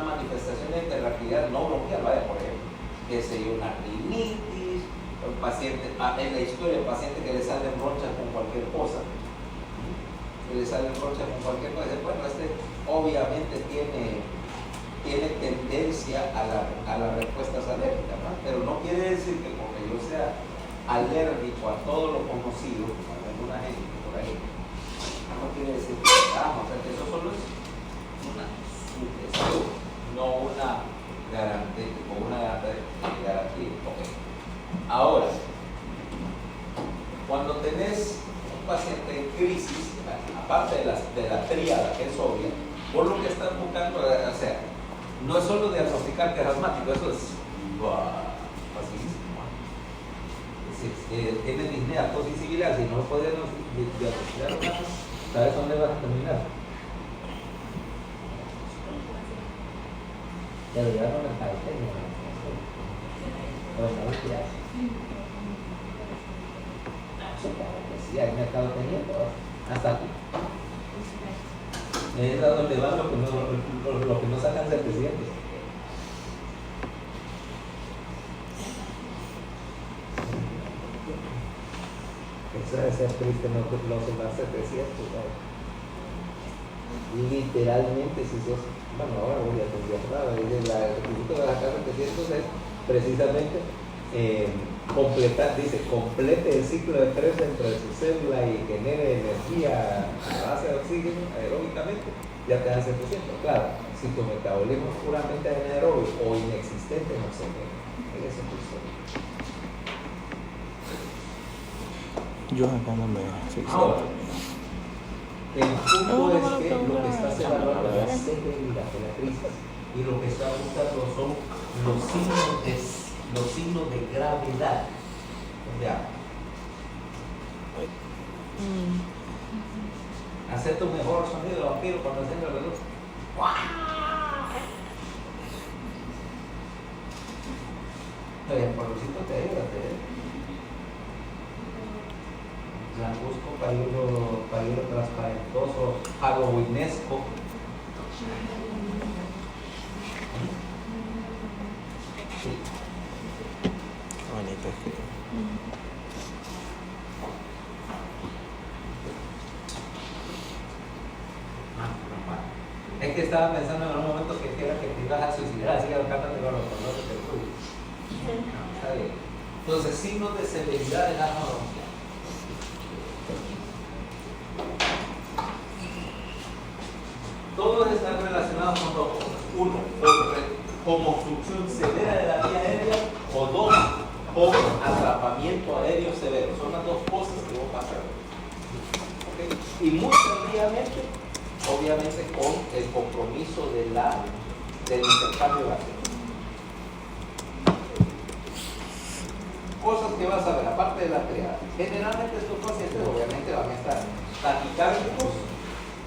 manifestación de hiperactividad no bronquial, vaya, por ejemplo, que sería una rinitis, el paciente, en la historia, el paciente que le salen ronchas con cualquier cosa, bueno, obviamente tiene tendencia a las respuestas alérgicas, ¿no? Pero no quiere decir que porque yo sea alérgico a todo lo conocido, como alguna gente por ahí, no quiere decir que eso solo es una sugestión, no una garantía o una garantía. Okay. Ahora, cuando tenés un paciente en crisis, aparte de la tríada que es obvia, vos lo que estás buscando, o sea, no es solo diagnosticar que es asmático, eso es facilísimo. Tiene disnea, tos y sibilancia, si no puedes diagnosticar, ¿sabes dónde vas a terminar? Ya lo llevaron al cabecero. Sí, ahí me acabo teniendo hasta aquí. Es a donde van lo que no sacan 700. Eso debe ser triste, no sumar 700. ¿no? Literalmente, si sos, bueno, ahora voy a cambiar, el requisito de la casa 700 es precisamente complete el ciclo de estrés dentro de su célula y genere energía a base de oxígeno aeróbicamente, ya te dan 700. Claro, si tu metabolismo es puramente anaerobio o inexistente, no se ve. Eso es historia. Yo acá no me Ahora, el punto es que lo que estás evaluando es la severidad de la crisis y lo que está buscando son los signos de gravedad. O sea, hacer tu mejor sonido de vampiro cuando enciendes la luz. El colorcito te ayuda, blancuzco, pañuelo transparentoso, halloweenesco. Sí. Bonito escrito. Es que estaba pensando en un momento que quiera que te ibas a suicidar, así que acá te con los colores del culo. Está bien. Entonces, signos de severidad del arma bronquial. Todos están relacionados con dos cosas. Uno, con obstrucción severa de la vía aérea, o dos, con atrapamiento aéreo severo. Son las dos cosas que vos vas a ver. ¿Okay? Y muy tardíamente, obviamente, con el compromiso del intercambio gaseoso. Cosas que vas a ver, aparte de la triada. Generalmente estos pacientes obviamente van a estar taquicárdicos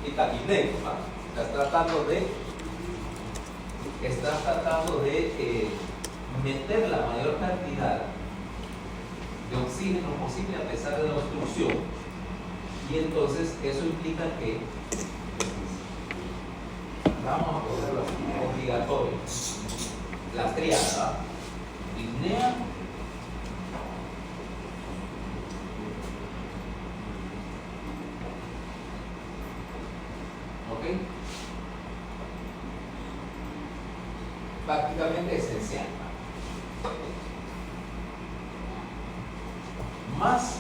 y taquipnéicos, ¿no? Estás tratando de meter la mayor cantidad de oxígeno posible a pesar de la obstrucción, y entonces eso implica que vamos a ponerlo así, obligatorio, la triada, disnea, ¿ok? Prácticamente esencial. Más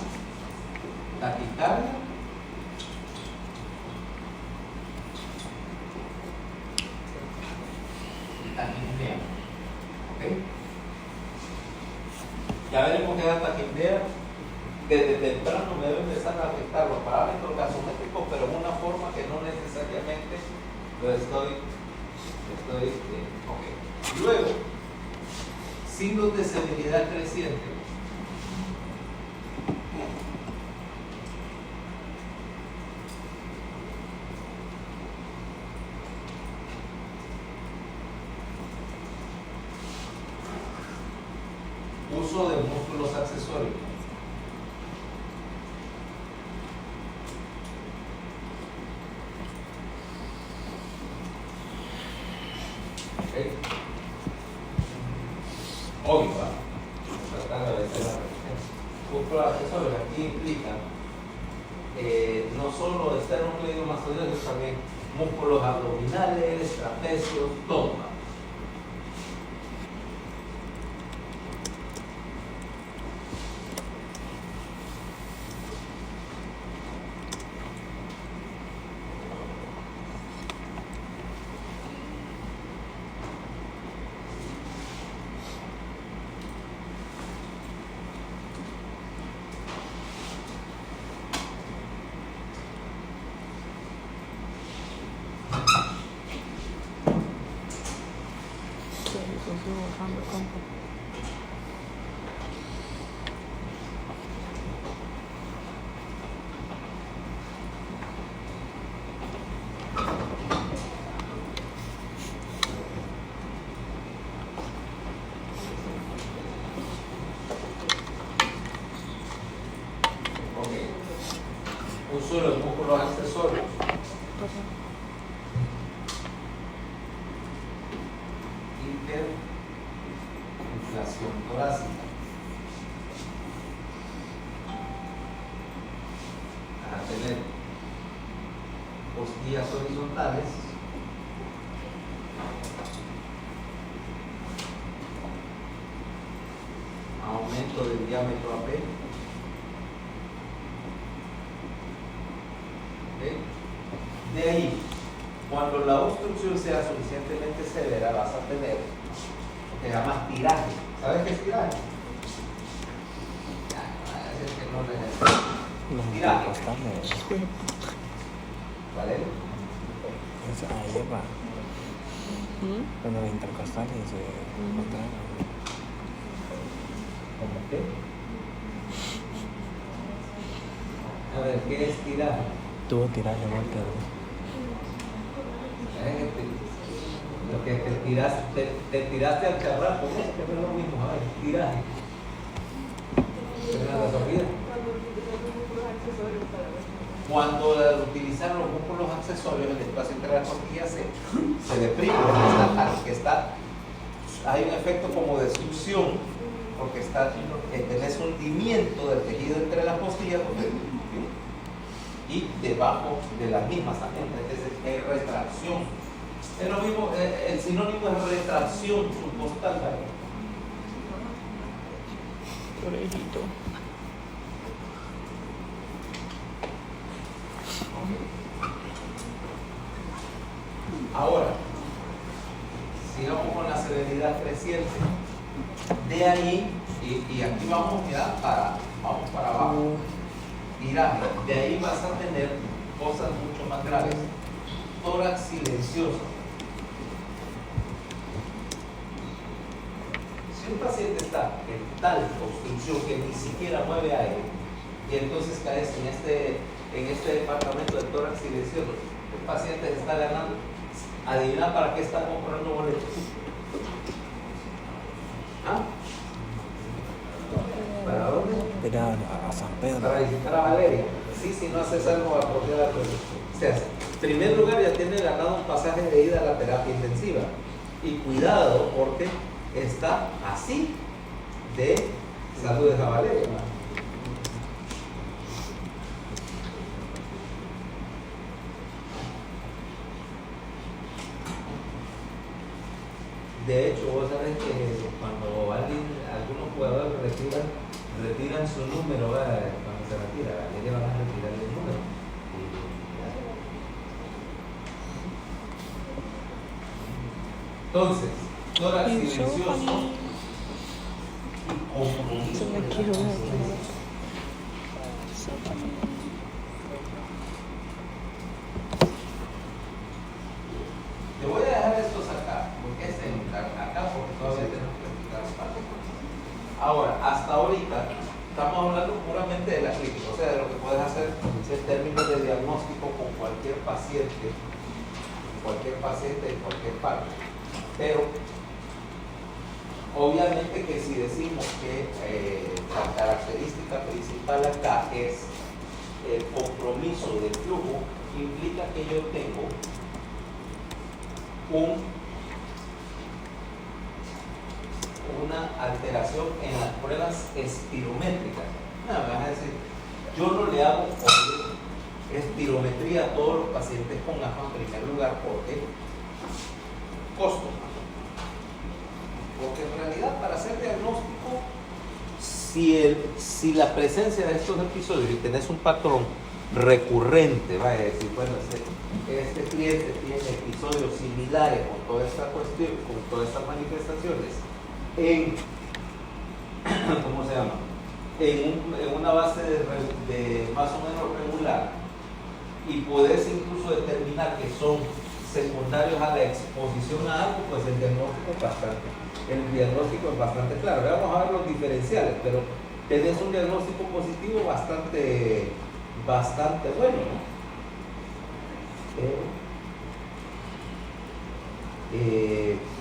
taquicardia y taquipnea. ¿Ok? Ya veremos que la taquipnea desde temprano me debe empezar a afectar los parámetros gasométricos, pero en una forma que no necesariamente lo estoy ok. Luego, signos de severidad creciente. Uso de músculos accesorios. Okay. Obvio, tratando de hacer la resistencia. Músculos accesorios aquí implican no solo esternocleidomastoideos, sino también músculos abdominales, trapecios, todo. Uso de los músculos accesorios. Hiperinflación torácica. Para tener costillas horizontales. Aumento del diámetro AP. De ahí, cuando la obstrucción sea suficientemente severa, vas a tener lo que se llama tiraje. ¿Sabes qué es tiraje? Los Tiraje. intercostales. ¿Vale? Ahí va. Cuando los intercostales se encontraron. ¿Cómo qué? A ver, ¿qué es tiraje? Tuvo tiraje vuelta. Lo Porque te tiraste al charrar con eso, que no es lo mismo, a ver, tiraje. Fernanda Sofía. Cuando al utilizar los músculos accesorios, el espacio entre las costillas se deprime, hay un efecto como de succión, porque tenés hundimiento del tejido entre las costillas y debajo de las mismas también, entonces es retracción. Es lo mismo, el sinónimo es retracción subcostal. Orejito. Ahora, sigamos con la severidad creciente. De ahí, y aquí vamos ya vamos para abajo. Mira, de ahí vas a tener cosas mucho más graves. Tórax silencioso. Si un paciente está en tal obstrucción que ni siquiera mueve aire, y entonces caes en este departamento de tórax silencioso, el paciente se está ganando. Adivina para qué está comprando boletos. ¿Ah? ¿Para dónde? Era a San Pedro. Para visitar a Valeria. Sí, si no haces algo apropiado. O sea, en primer lugar ya tiene ganado un pasaje de ida a la terapia intensiva. Y cuidado porque está así de saludes a Valeria. De hecho, vos sabés que cuando algunos jugadores retiran su número, cuando se retira, le van a retirar el número. Entonces, tórax silencioso y compromiso. Te voy a dejar estos acá, porque acá porque todavía tenemos que explicar parte. Ahora, hasta ahorita estamos hablando puramente de la clínica, o sea, de lo que puedes hacer en términos de diagnóstico con cualquier paciente en cualquier parte. Pero, obviamente que si decimos que la característica principal acá es el compromiso del flujo, implica que yo tengo una alteración en las pruebas espirométricas. Me van a decir, yo no le hago espirometría a todos los pacientes con asma en primer lugar, porque costo. Porque en realidad para hacer diagnóstico, si la presencia de estos episodios y tenés un patrón recurrente, vaya a decir, bueno, este cliente tiene episodios similares con toda esta cuestión, con todas estas manifestaciones en ¿cómo se llama? En una base de más o menos regular, y podés incluso determinar que son secundarios a la exposición a algo, pues el diagnóstico es bastante claro. Ahora vamos a ver los diferenciales, pero tenés un diagnóstico positivo bastante bueno, ¿no?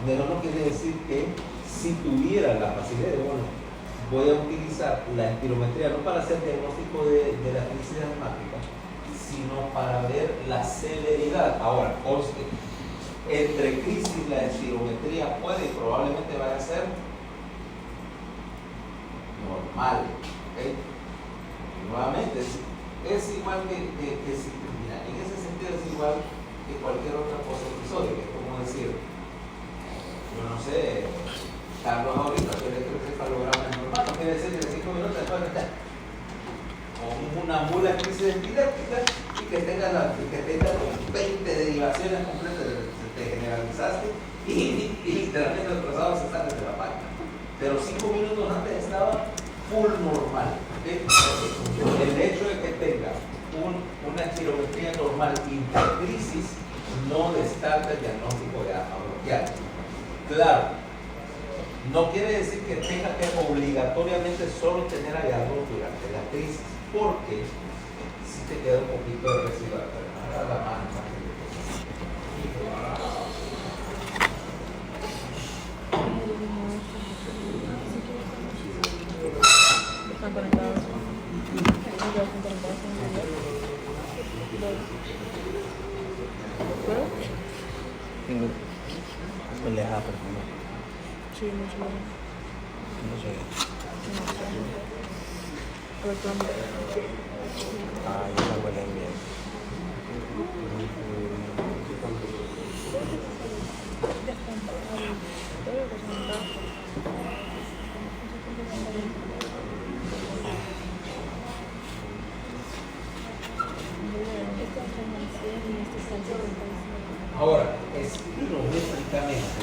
Pero no quiere decir que si tuviera la facilidad de, bueno, voy a utilizar la espirometría no para hacer diagnóstico de la crisis asmática, sino para ver la severidad. Ahora, conste, entre crisis la espirometría puede y probablemente vaya a ser normal, ¿okay? Nuevamente, es igual que si, mira, en ese sentido es igual que cualquier otra cosa episódica. Es como decir, yo no sé, Carlos ahorita tiene que el encefalograma es normal, no quiere decir que en 5 minutos después de estar con una mula crisis epiléptica y que tenga 20 derivaciones completas, te generalizaste y literalmente los procesadores se salen de la página. Pero 5 minutos antes estaba full normal. ¿Okay? El hecho de que tenga una espirometría normal intercrisis no descarta el diagnóstico de asma bronquial. Claro, no quiere decir que tenga que obligatoriamente solo tener hallazgos durante la crisis, porque si te queda un poquito de residual, pero no era la mano. están conectados. Los dos están conectados con el video. ¿Puedo? Will it happen? Sí, mucho mejor. No sé. No sé. Electrónico. Yo la huele bien. Ya están pagados. Todo lo que son gastos. Ahora, espirogénicamente,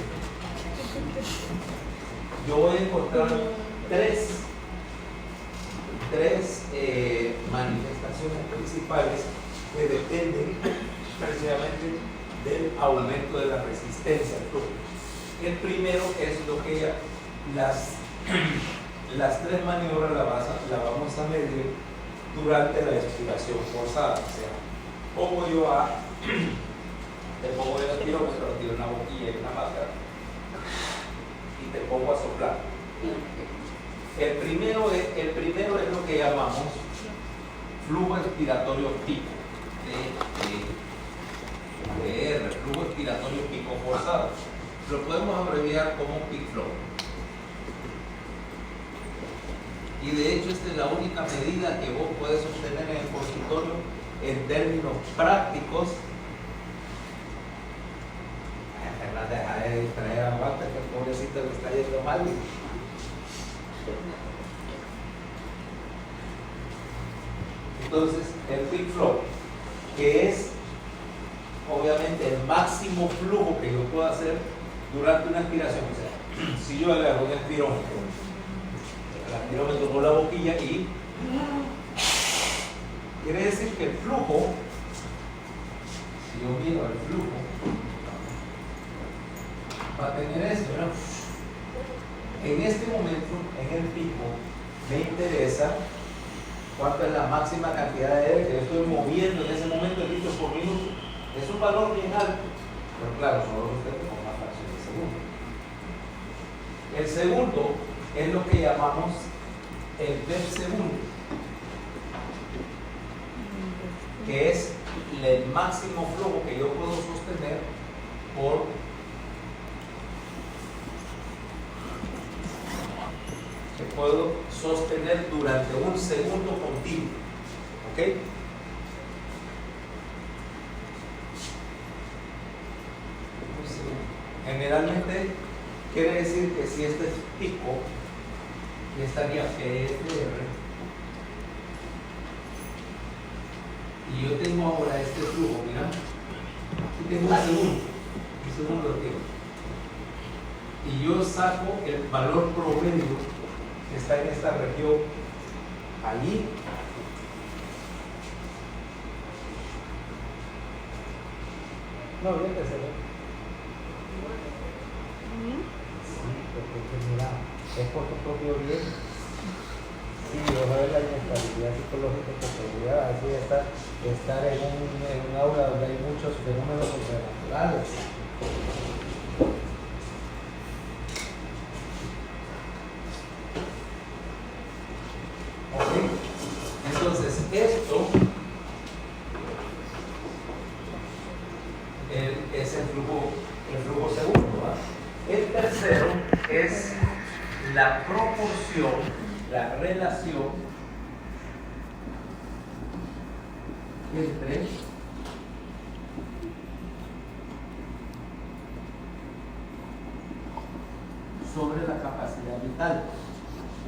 yo voy a encontrar tres manifestaciones principales que dependen precisamente del aumento de la resistencia al flujo. El primero es lo que las tres maniobras la vamos a medir durante la expiración forzada. O sea, te pongo el aspirómetro, tiro una boquilla y una máscara y te pongo a soplar. El primero es lo que llamamos flujo expiratorio pico, flujo expiratorio pico forzado. Lo podemos abreviar como peak flow. Y de hecho esta es la única medida que vos puedes obtener en el consultorio en términos prácticos. Fernanda, deja de distraer a Walter, que el pobrecito le está yendo mal. Entonces, el peak flow, que es obviamente el máximo flujo que yo puedo hacer durante una aspiración. O sea, si yo agarro un aspirómetro, el aspirómetro con la boquilla y quiere decir que el flujo, si yo miro el flujo, va a tener eso, ¿no? En este momento, en el pico, me interesa cuánto es la máxima cantidad de aire que yo estoy moviendo en ese momento de litros por minuto. Es un valor bien alto, pero claro, solo usted con una fracción de segundo. El segundo es lo que llamamos el PEP segundo, que es el máximo flujo que yo puedo sostener durante un segundo continuo. ¿Ok? Generalmente quiere decir que si este es pico, y estaría PFR, y yo tengo ahora este flujo, mira, aquí tengo un segundo tiempo, y yo saco el valor promedio que está en esta región allí, No, bien que se ve. Sí, porque mira, es por tu propio bien. Sí, vas a ver la inestabilidad psicológica que podría así estar en un aula donde hay muchos fenómenos sobrenaturales. ¿ok? Entonces esto es el flujo segundo, ¿verdad? El tercero es la proporción, la relación entre sobre la capacidad vital.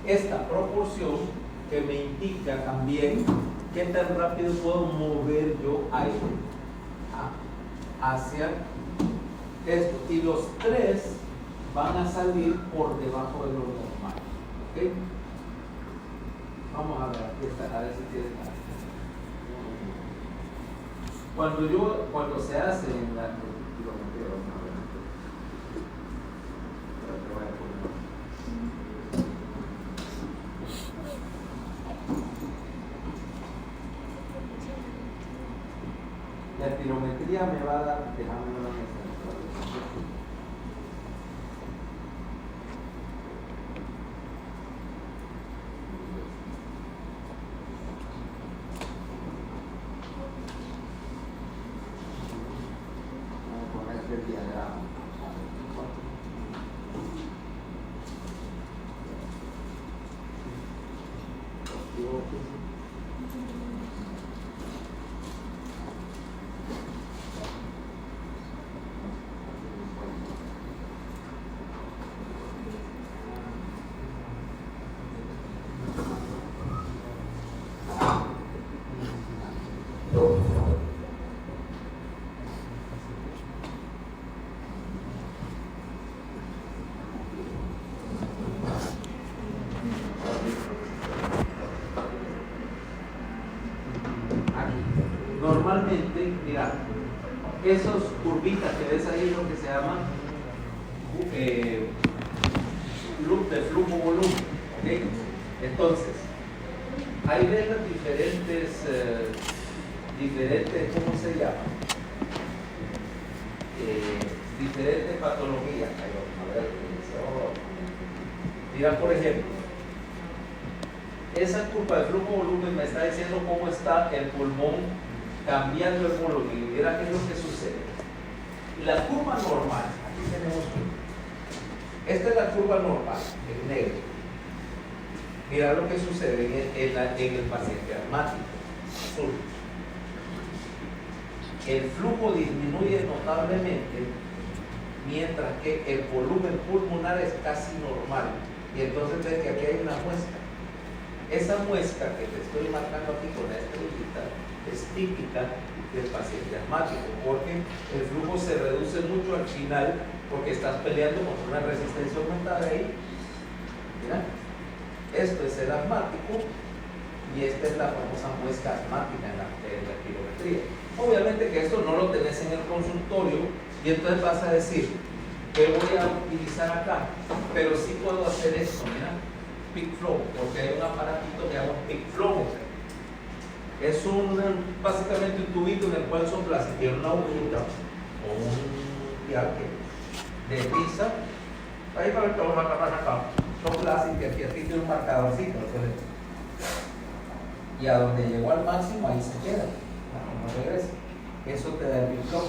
Esta proporción que me indica también qué tan rápido puedo mover yo aire hacia esto. Y los tres van a salir por debajo de lo normal. ¿Ok? Vamos a ver, aquí está, a ver si tiene nada. Cuando se hace en la la espirometría me va a dar, déjame ver la mesa. Normalmente, mira, esos curvitas que ves ahí es lo que se llama loop de flujo-volumen. ¿Okay? Entonces, ahí ven las diferentes, ¿cómo se llama? Diferentes patologías. Ahí vamos a ver. Mira, por ejemplo, esa curva de flujo-volumen me está diciendo cómo está el pulmón cambiando el volumen. Y mira qué es lo que sucede. La curva normal, aquí tenemos una. Esta es la curva normal, en negro. Mira lo que sucede en el paciente asmático, azul. El flujo disminuye notablemente, mientras que el volumen pulmonar es casi normal. Y entonces ves que aquí hay una muesca. Esa muesca que te estoy marcando aquí con la estrellita es típica del paciente asmático, porque el flujo se reduce mucho al final porque estás peleando contra una resistencia aumentada ahí. Mira, esto es el asmático y esta es la famosa muesca asmática en la espirometría. Obviamente que esto no lo tenés en el consultorio y entonces vas a decir, ¿qué voy a utilizar acá? Pero sí puedo hacer esto, mira, peak flow, porque hay un aparatito que llama peak flow. Es básicamente un tubito en el cual soplas y tiene una agujita o un viaje de tiza. Ahí para que vamos a agarrar acá. Soplas y aquí tiene un marcadorcito. Y a donde llegó al máximo, ahí se queda. No regresa. Eso te da el peak flow.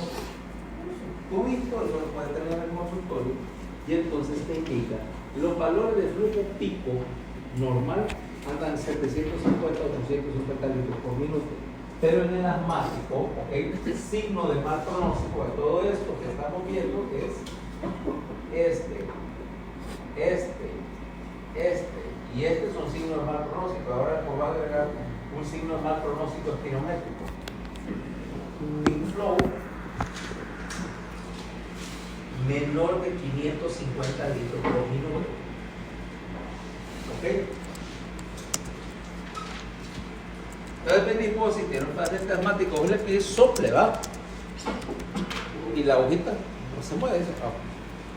Tubito, eso lo puedes tener en el consultorio. Y entonces te indica los valores de flujo pico normal andan 750 850 litros por minuto, pero en el asmático, el signo de mal pronóstico de todo esto que estamos viendo es este y este son signos de mal pronóstico. Ahora voy a agregar un signo de mal pronóstico espirométrico. Peak flow menor de 550 litros por minuto. ¿Ok? Entonces venimos, si tiene un paciente asmático, vos le pides sople, ¿va? Y la agujita no se mueve, dice,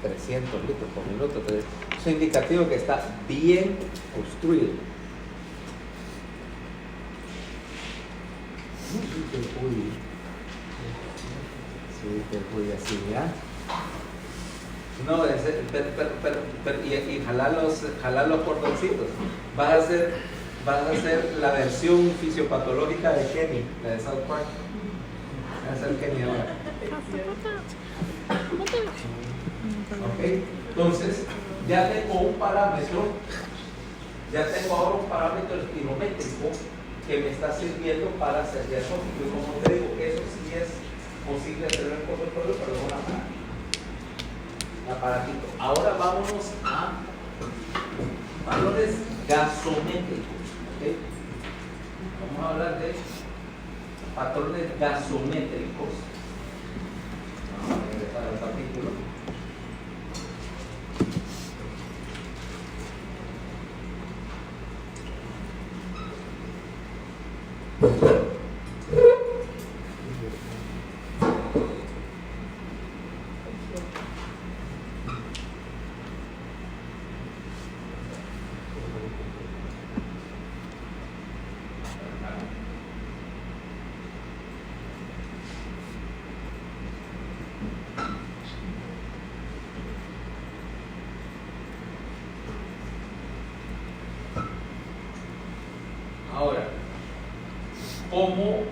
300 litros por minuto. Eso es indicativo que está bien construido. Así, ¿ya? No, y jalar los cordoncitos. Vas a hacer la versión fisiopatológica de Kenny, la de South Park. Vas a hacer Kenny ahora. Ok, entonces ya tengo un parámetro, ahora un parámetro espirométrico que me está sirviendo para hacer diagnóstico. Y como te digo, eso sí es posible hacerlo en el consultorio, pero no la aparatito. Ahora vámonos a valores gasométricos. ¿Okay? Vamos a hablar de patrones gasométricos. Vamos a regresar al capítulo. Ahora, ¿cómo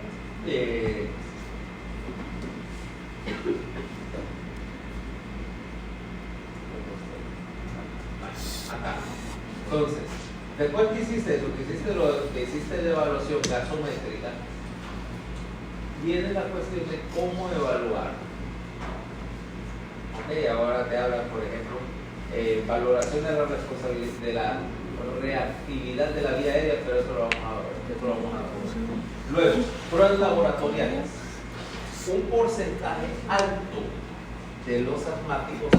acá? Entonces, Después que hiciste eso, que hiciste la evaluación gasométrica, viene la cuestión de cómo evaluar. Okay, ahora te hablan, por ejemplo, valoración de la responsabilidad, de la reactividad de la vía aérea, pero eso lo vamos a ver. Luego, pruebas laboratoriales. Un porcentaje alto de los asmáticos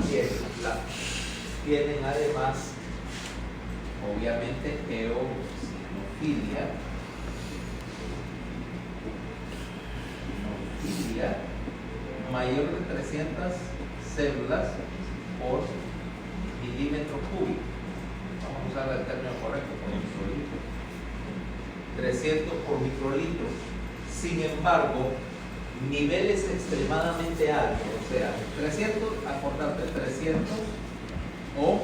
tienen además, obviamente, eosinofilia, mayor de 300 células por milímetro cúbico. Vamos a usar el término correcto, por microlitro. 300 por microlitro. Sin embargo, niveles extremadamente altos, o sea, 300, acordate, 300 o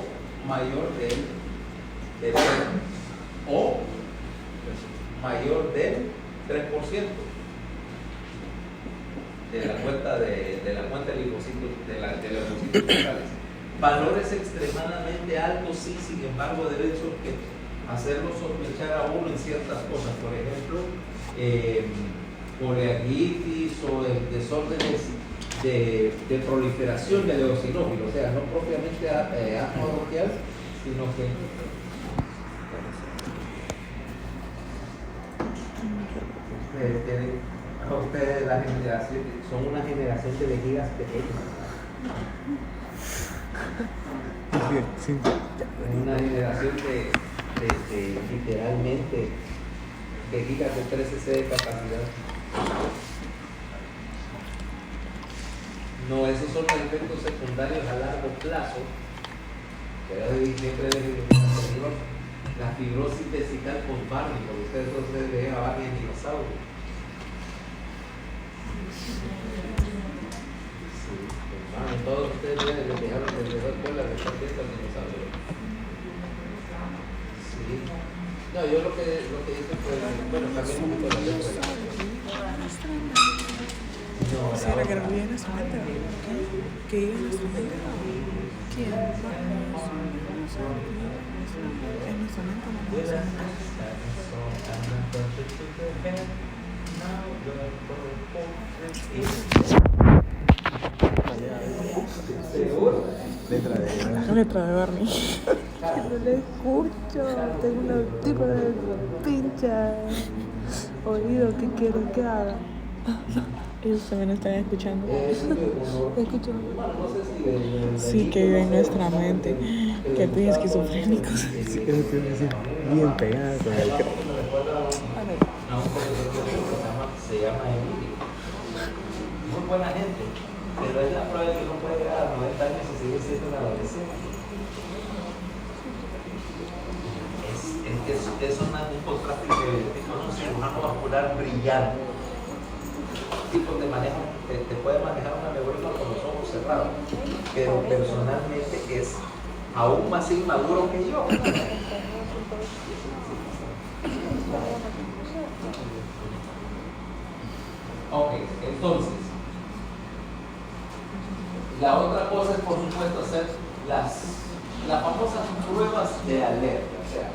mayor del 0 o mayor del 3% de la cuenta de linfocitos, de los linfocitos totales. Valores extremadamente altos, sí, sin embargo, deben hacerlo sospechar a uno en ciertas cosas, por ejemplo, poliartritis o desórdenes de proliferación del eosinófilo, o sea, no propiamente asma bronquial, sino que ustedes la generación, son una generación de vejigas pequeñas. Sí. Una generación de literalmente vejigas de 13 cc de capacidad. No, esos son los efectos secundarios a largo plazo. Pero siempre la fibrosis vesical postbarney, porque ustedes no se ven a Barney en dinosaurio. Todos ustedes les dejaron de la escuela de estar viendo al dinosaurio. Sí. No, yo lo que hice fue, bueno, cambié un poquito la letra. No, ¿Será que no viene su mente? ¿Qué iba a nuestra mente? ¿Quién? En nuestra mente no. Letra de Barney. No le escucho. Tengo un tipo de pincha oído que quiero que haga. Ellos también están escuchando. Escucho. Sí, que vive en nuestra mente. Que estoy esquizofrénico. Sí, bien pegada con el cráneo. A un profesor que se llama Emilio. Muy buena gente, pero es la prueba de que no puede llegar a 90 años y sigue siendo un adolescente. Es un contraste que un cirujano vascular brillante. Tipos de manejo, te puede manejar una neuróloga con los ojos cerrados, pero personalmente es aún más inmaduro que yo. Ok, entonces, la otra cosa es, por supuesto, hacer las famosas pruebas de alerta, o sea,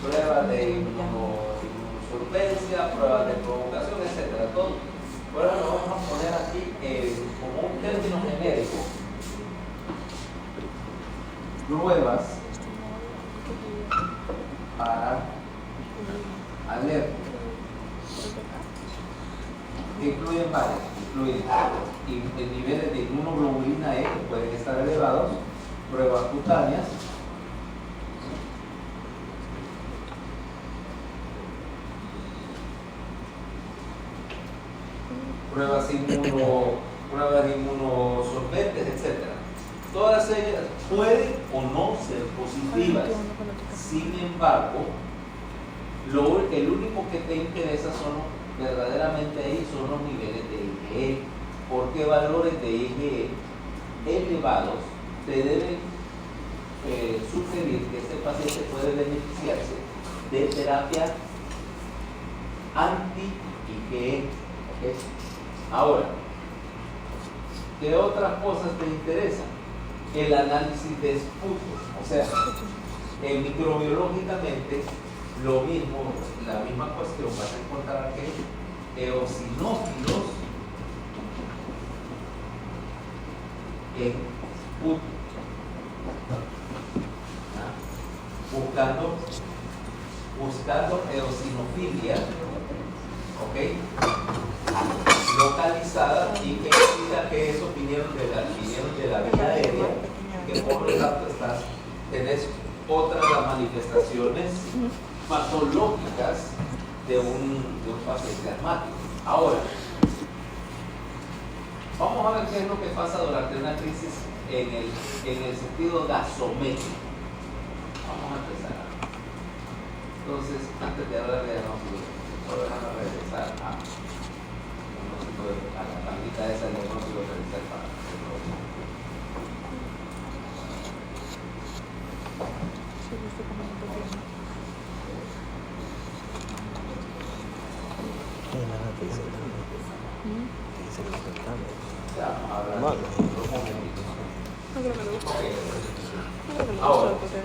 pruebas de inmunosorvencia, pruebas de provocación, etc. Todo. Ahora lo vamos a poner aquí como un término genérico. Pruebas para alerta. Incluyen varios, incluyen niveles de inmunoglobulina E que pueden estar elevados, pruebas cutáneas, pruebas inmunosolventes, etc. Todas ellas pueden o no ser positivas. Sin embargo, el único que te interesa verdaderamente ahí son los niveles de IgE, porque valores de IgE elevados te deben sugerir que este paciente puede beneficiarse de terapia anti-IgE. ¿Okay? Ahora, ¿qué otras cosas te interesan? El análisis de esputos, o sea, Microbiológicamente, lo mismo, la misma cuestión, vas a encontrar que eosinófilos en buscando eosinofilia, ¿ok? Localizada, y que significa que esos vinieron de la vía aérea, que por lo tanto tenés otras las manifestaciones patológicas de un paciente asmático. Ahora, vamos a ver qué es lo que pasa durante una crisis en el sentido gasométrico. Vamos a empezar. Entonces, antes de hablar de diagnóstico, solo déjame regresar a la tablita esa de diagnóstico diferencial para el próximo. Ya, vamos a hablar de los momentos. No creo que le guste. Ok. No creo que le Ahora, guste porque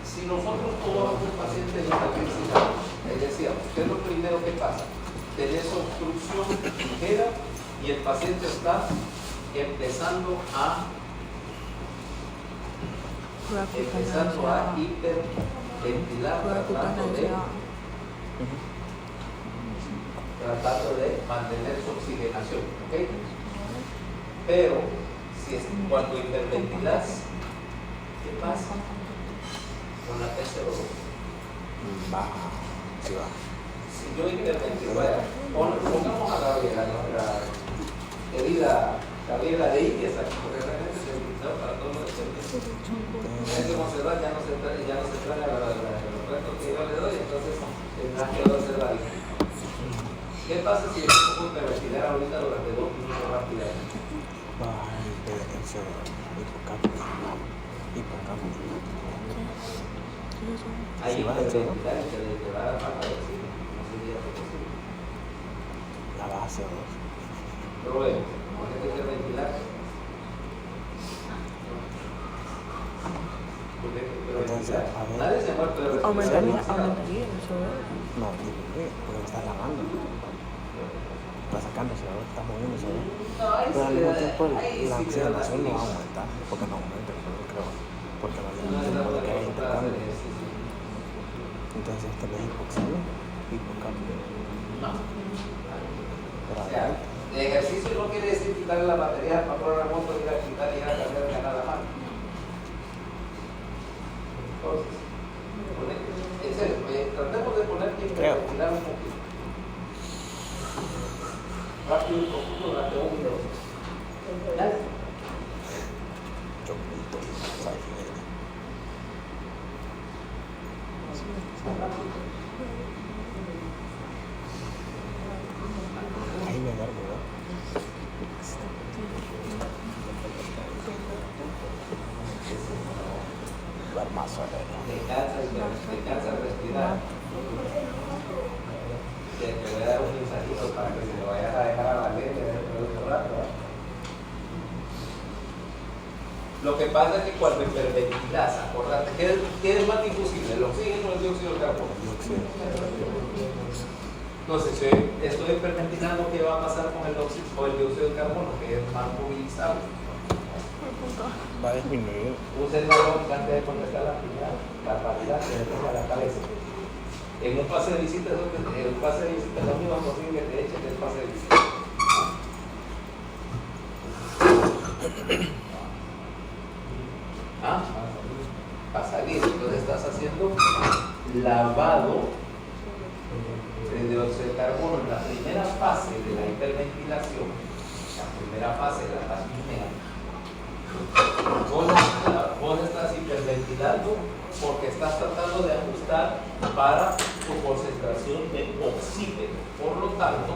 si nosotros tomamos un paciente en esta crisis, les decíamos, ¿qué es lo primero que pasa? Tenés obstrucción ligera y el paciente está empezando a hiperventilar, tratando de mantener su oxigenación, ¿ok? Pero cuando hiperventilas, ¿qué pasa con la PCO2? Baja, sí va. Si yo hiperventilo, pongamos a Gabriela, nuestra querida Gabriela de Iquias, porque realmente se utilizó para todos los efectos. Es que Monserrat ya no se trae los restos que yo le doy, entonces tendrás que observar. ¿Qué pasa si yo pongo hiperventilar ahorita durante 2 minutos rápidamente? Baja el hipocampo. Ahí Sí, va, hiperventilar y se le va a dar falta de oxígeno. No sería posible. La base o dos. Probemos. ¿Por qué hay que ventilar? Entonces, a ver. Nadie se ha muerto de aumentaría respiración. eso, ¿eh? No, disminuye, porque está lavando. Está sacándose, ¿no? Está moviéndose, ¿no? Pero al mismo tiempo la oxigenación no va a aumentar, porque no aumenta, creo. Porque no hay tiempo de que haya intercambio. Entonces este es hipoxemia, hipocampo. No. Pero O sea, el ejercicio no quiere decir quitarle la batería al control remoto, ir a quitar y ir a cambiar de nada más. Entonces, en serio, tratemos de poner que hiperventilar un poquito. Rápido y profundo durante 1 minuto. Dale. Choclito, ¿sabes? Ahí me agarro, ¿no? Barmazo, Te cansa respirar. Te voy a dar un mensajito para que se lo vayas a dejar a la lente dentro de un rato. Lo que pasa es que cuando hiperventilas, acordate, ¿qué es más difusible? ¿El oxígeno o el dióxido de carbono? Entonces, si estoy hiperventilando, ¿qué va a pasar con el dióxido de carbono? Que es más movilizable. va a disminuir. Usen la lógica antes de contestar la paridad que le ponga a la cabeza. En un pase de visita, lo único posible que te echen es el pase de visita. ¿Ah? Para salir, entonces estás haciendo lavado de dióxido de carbono en la primera fase de la hiperventilación, la primera fase de la apnea. Vos estás hiperventilando porque estás tratando de ajustar para tu concentración de oxígeno. Por lo tanto,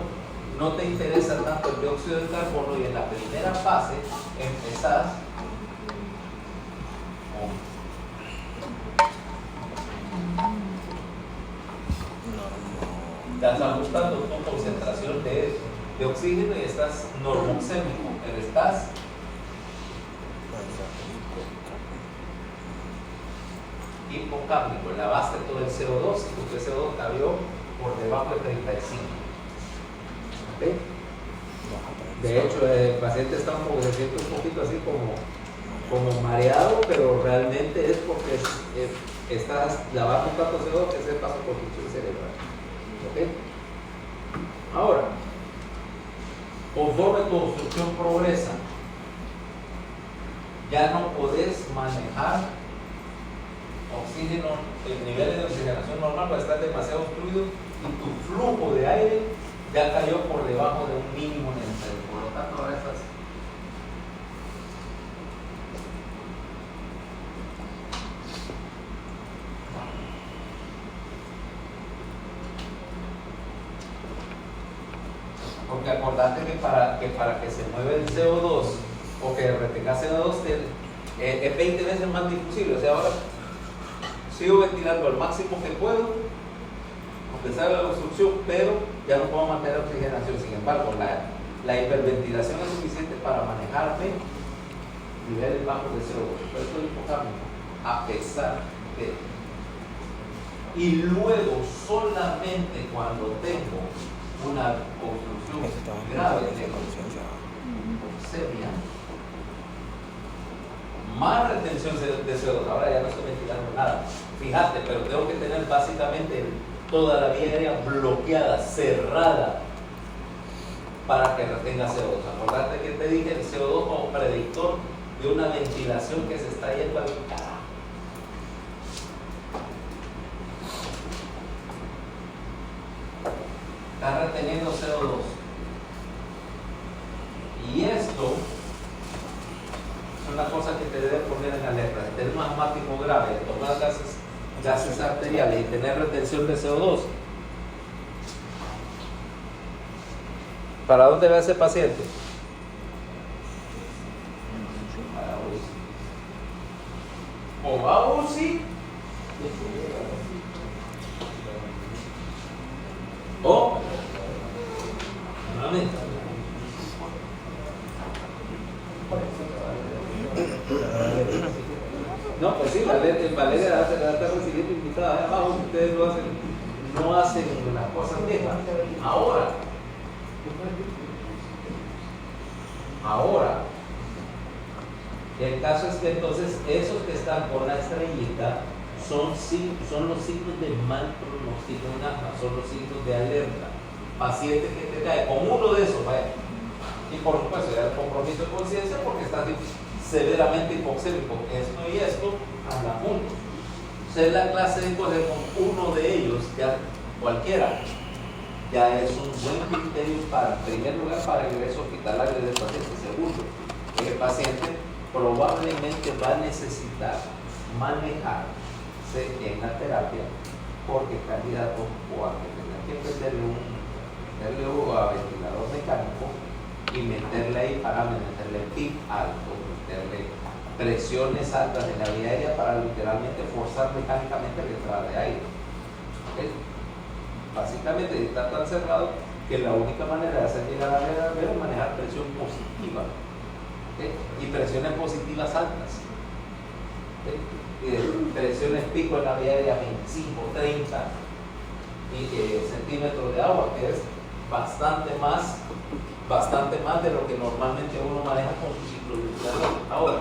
no te interesa tanto el dióxido de carbono y en la primera fase empezás estás ajustando tu concentración de oxígeno y estás normoxémico, pero estás hipocámnico, lavaste todo el CO2 y tu CO2 cayó por debajo de 35. ¿Okay? De hecho, el paciente está se siente un poquito así como mareado, pero realmente es porque estás lavando tanto CO2 que se pasa por tu cerebral. ¿Okay? Ahora, conforme tu obstrucción progresa, ya no podés manejar oxígeno, el nivel de oxigenación normal va a estar demasiado obstruido y tu flujo de aire ya cayó por debajo de un mínimo necesario. Por lo tanto, ahora estás porque acordate que para que se mueva el CO2 o que retenga CO2 es 20 veces más difusible. O sea, ahora sigo ventilando al máximo que puedo, aunque salga la obstrucción, pero ya no puedo mantener la oxigenación. Sin embargo, la hiperventilación es suficiente para manejarme niveles bajos de CO2. Por eso es hipocámnico, a pesar de. Y luego, solamente cuando tengo una obstrucción grave de hipoxemia, más retención de CO2, ahora ya no estoy ventilando nada, fíjate, pero tengo que tener básicamente toda la vía aérea bloqueada, cerrada, para que retenga CO2. Acordate que te dije el CO2 como predictor de una ventilación que se está yendo al carajo. Está reteniendo CO2. Y esto es una cosa que te debe poner en alerta. Si tener un asmático grave, tomar gases arteriales y tener retención de CO2, ¿para dónde va ese paciente? Para UCI. O va a UCI o nuevamente. No, pues sí, Valeria está recibiendo invitadas abajo, ustedes no hacen las cosas viejas. Ahora, el caso es que entonces esos que están con la estrellita son los signos de mal pronóstico en asma, son los signos de alerta. Paciente que te cae con uno de esos, vaya. Y por supuesto, ya el compromiso de conciencia porque está severamente hipoxémico. Esto y esto andan juntos. Ser la clase de coger con uno de ellos, ya cualquiera, ya es un buen criterio para, en primer lugar, para el ingreso hospitalario del paciente. Segundo, que el paciente probablemente va a necesitar manejarse en la terapia porque es candidato o a que tenga que meterle a ventilador mecánico y meterle ahí parámetros, meterle PIB alto, meterle presiones altas en la vía aérea para literalmente forzar mecánicamente la entrada de aire. ¿Okay? Básicamente está tan cerrado que la única manera de hacer llegar a la vía aérea es manejar presión positiva. ¿Okay? Y presiones positivas altas. ¿Okay? Y de presiones pico en la vía aérea 25, 30 centímetros de agua, que es bastante más de lo que normalmente uno maneja con su ciclo circulatorio. Ahora,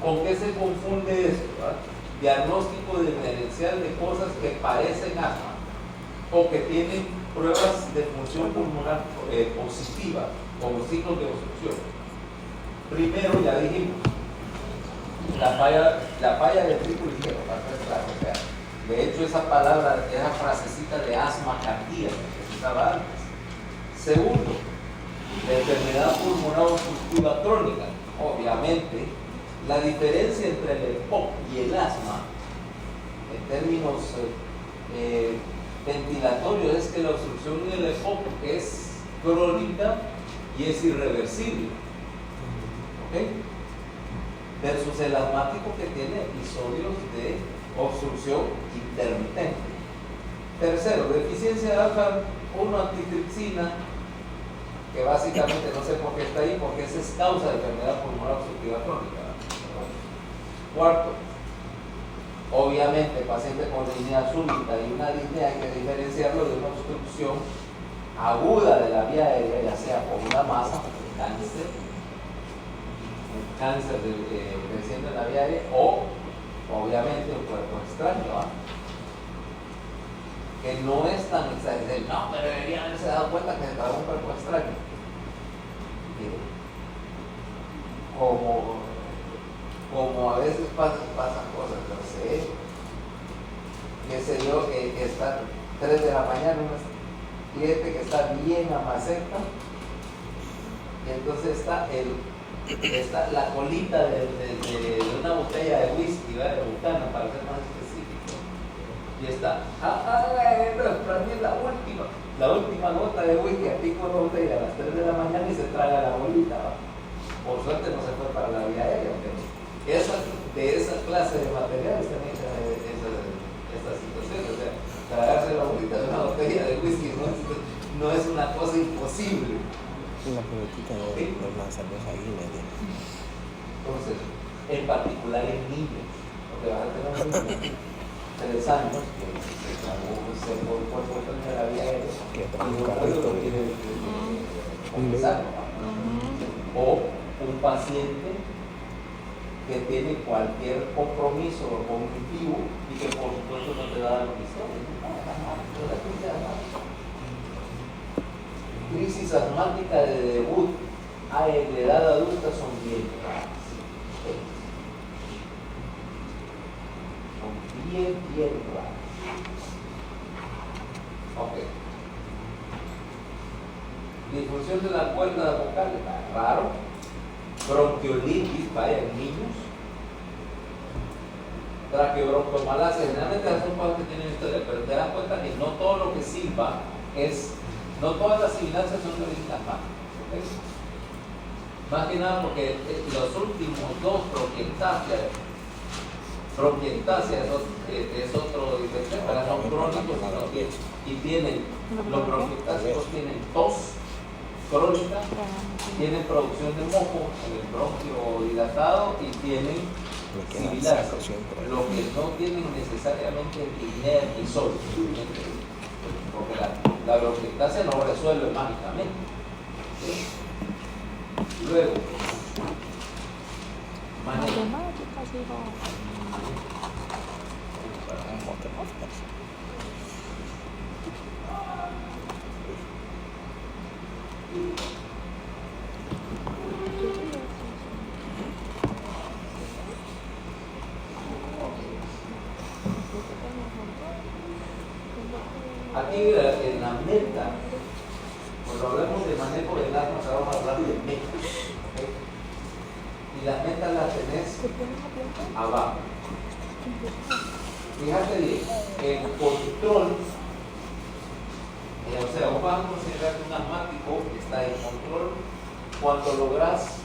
¿con qué se confunde esto? ¿Verdad? Diagnóstico diferencial de cosas que parecen asma o que tienen pruebas de función pulmonar positiva como ciclos de obstrucción. Primero, ya dijimos, la falla del triplo ligero, de hecho esa palabra, esa frasecita de asma cardíaca que se usaba antes. Segundo, la enfermedad pulmonar obstructiva crónica. Obviamente, la diferencia entre el EPOC y el asma, en términos ventilatorios, es que la obstrucción en el EPOC es crónica y es irreversible. ¿Okay? Versus el asmático que tiene episodios de obstrucción intermitente. Tercero, deficiencia de alfa-1 antitripsina, que básicamente no sé por qué está ahí, porque esa es causa de enfermedad pulmonar obstructiva crónica. Cuarto, Obviamente, paciente con disnea súbita y una disnea hay que diferenciarlo de una obstrucción aguda de la vía aérea, ya sea por una masa, un cáncer creciente en la vía aérea, o obviamente un cuerpo extraño, ¿va? Que no es tan extraño. No, pero deberían haberse dado cuenta que estaba un cuerpo extraño. Mire, como a veces pasan cosas, no sé, qué sé yo, que está 3 de la mañana, un cliente que está bien amaceta, y entonces está la colita de una botella de whisky, ¿verdad? De Buchanan, para ser más específico, y está, para mí es la última gota de whisky, a pico de botella a las 3 de la mañana y se traga la bolita, ¿va? Por suerte no se fue para la vía aérea, pero de esa clase de materiales también esta situación, o sea, tragarse la bolita de una botella de whisky no es una cosa imposible. Una pelotita de una cerveza ahí media. Entonces, en particular en niños, porque vas a tener un niño de 3 años que se por cuestión de la vía aérea, que trae un carrito de comenzar, o un paciente que tiene cualquier compromiso cognitivo y que por supuesto no te da la historia. Crisis asmática de debut en la edad adulta son bien raras. Son bien raras. Ok. Disfunción de la cuerda vocal, está raro. Bronquiolitis, vaya, en niños. Traqueobroncoamalacia, generalmente son cosas que tienen historia, pero te das cuenta que no todo lo que silba no todas las sibilancias son de origen asmático, ¿okay? Más que nada porque los últimos 2 bronquiectasia es otro infección, son crónicos y tienen, los bronquiectásicos tienen tos crónica, tienen producción de moco en el bronquio dilatado y tienen sibilancias, lo que no tienen necesariamente disnea ni sol, porque la bronquiectasia no resuelve mágicamente. ¿Sí? Luego, aquí en la meta, cuando hablamos de manejo del asma, vamos a hablar de metas, ¿okay? Y las metas las tenés abajo. Fíjate bien, el control, o sea, vos vas a considerar que un asmático está en control cuando logras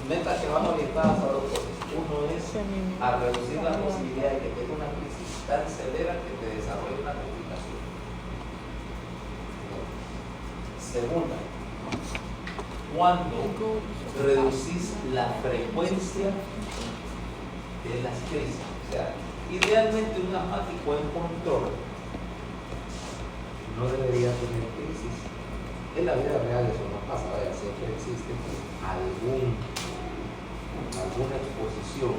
metas que van orientadas a 2 cosas. Uno es a reducir la posibilidad de que tenga una crisis tan severa que te desarrolle una complicación. Segunda, cuando reducís la frecuencia de las crisis. O sea, idealmente un asmático en control no debería tener crisis. En la vida real eso no pasa, siempre existe alguna exposición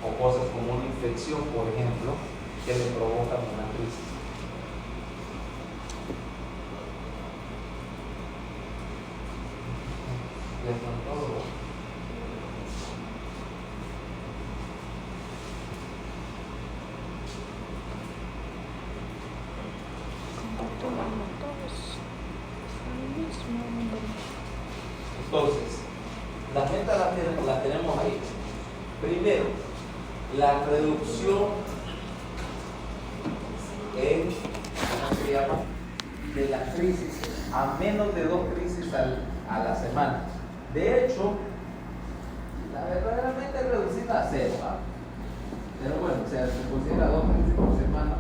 o cosas como una infección, por ejemplo, que le provocan una crisis. Entonces, las metas las tenemos ahí. Primero, la reducción ¿cómo se llama? De la crisis a menos de 2 crisis a la semana. De hecho, verdaderamente reducirla a 0, ¿va? Pero bueno, o sea, se considera 2 crisis por semana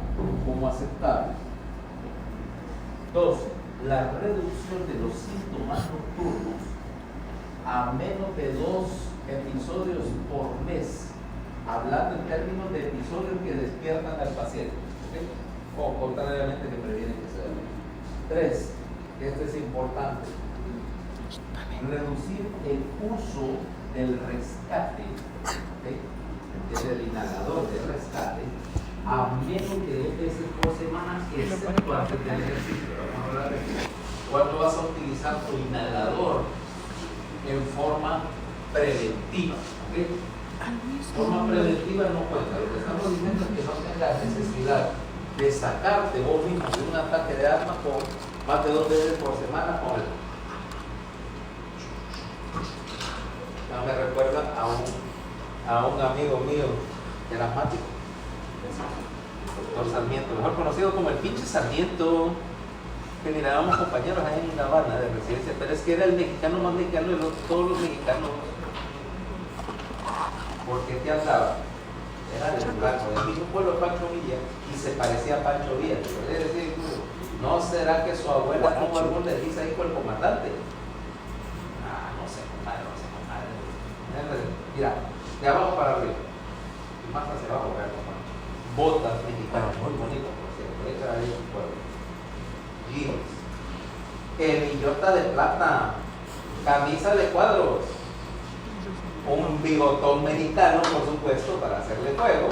como aceptable. 2. La reducción de los síntomas nocturnos a menos de 2 episodios por mes hablando en términos de episodios que despiertan al paciente, ¿okay? O contrariamente que previenen que se duerma. 3, esto es importante, reducir el uso del rescate, ¿okay? El inhalador de rescate, a menos de 2 veces por semana, excepto antes del ejercicio. Vamos a hablar de eso. ¿Cuándo vas a utilizar tu inhalador en forma preventiva? ¿Okay? Forma preventiva no cuenta. Lo que estamos diciendo es que no tengas necesidad de sacarte vos mismo de un ataque de asma con más de 2 veces por semana con el. No me recuerda a un amigo mío que era asmático, el doctor Sarmiento, mejor conocido como el pinche Sarmiento, que mirábamos compañeros ahí en La Habana de residencia, pero es que era el mexicano más mexicano de todos los mexicanos. ¿Por qué andaba? Era del Blanco, del mismo pueblo de Pancho Villa, y se parecía a Pancho Villa. ¿No será que su abuela tuvo algún desliz ahí con el comandante? No sé, compadre. Mira, de abajo para arriba, y más hacia abajo, botas mexicanas, muy bonitas, por cierto, hechas ahí en su pueblo. Jeans, hebillota de plata, camisa de cuadros, un bigotón mexicano, por supuesto, para hacerle juego,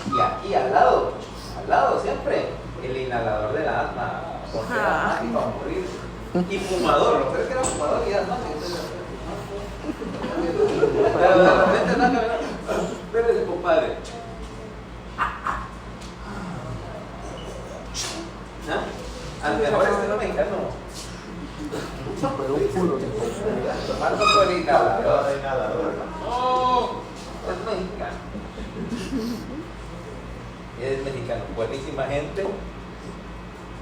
y aquí al lado siempre, el inhalador de la asma, porque era asmático a morir, y fumador, ¿no crees que era fumador y asmático? Pero de repente anda caminando, espérese, compadre. Al mejor estilo mexicano. Pero un culo. Tomando por inhalador. No, es mexicano. Es mexicano, buenísima gente.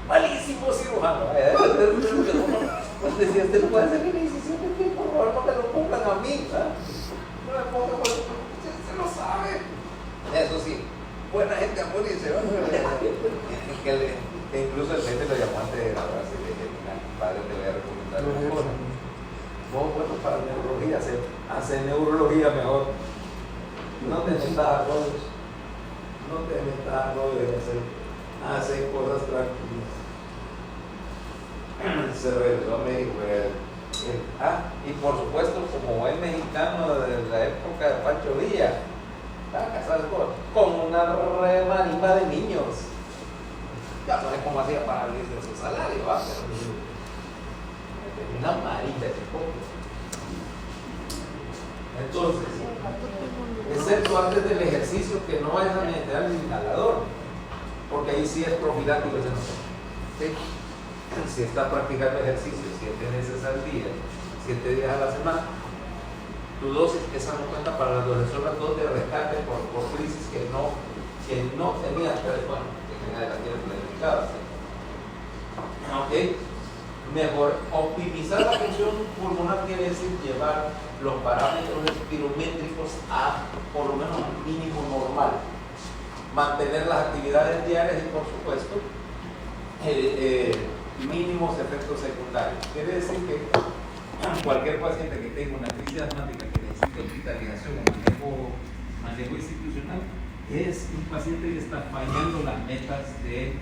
Malísimo cirujano. Pues decía, usted no puede hacer ni incisión, por favor, no me lo pongan a mí. No me pongan, usted lo sabe. Eso sí, buena gente a morirse. Que incluso el gente lo llamó antes de graduarse. Le dije, mira, padre, te voy a recomendar una cosa. Vos, bueno, para neurología, hacer neurología mejor. No te metas a rollos. No te metas a rollos de hacer cosas tranquilas. Se regresó a México. Y por supuesto, como es mexicano de la época de Pancho Villa, estaba casado con una remanima de niños. Ya no sé cómo hacía para vivir de su salario, pero una marita de poco. Entonces, excepto antes del ejercicio, que no es a meter el inhalador, porque ahí sí es profiláctico ese nosotros. ¿Sí? Si estás practicando ejercicio 7 veces al día, 7 días a la semana, tu dosis, esa no cuenta para las dosis, son las 2 de rescate por crisis que no tenías, pero bueno, que las tienes planificadas. ¿Ok? Mejor, optimizar la función pulmonar quiere decir llevar los parámetros espirométricos a por lo menos un mínimo normal. Mantener las actividades diarias y, por supuesto, mínimos efectos secundarios. Quiere decir que cualquier paciente que tenga una crisis asmática que necesite hospitalización o manejo institucional es un paciente que está fallando las metas de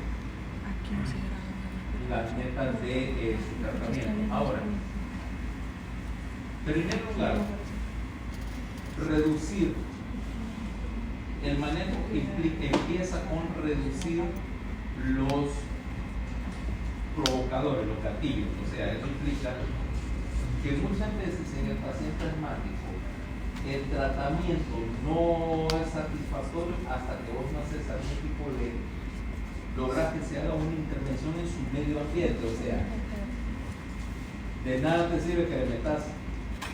su tratamiento. Ahora, en primer lugar, reducir el manejo empieza con reducir los provocadores, los gatillos. O sea, eso implica que muchas veces en el paciente asmático el tratamiento no es satisfactorio hasta que vos no haces algún tipo de lograr que se haga una intervención en su medio ambiente. O sea, de nada te sirve que le metas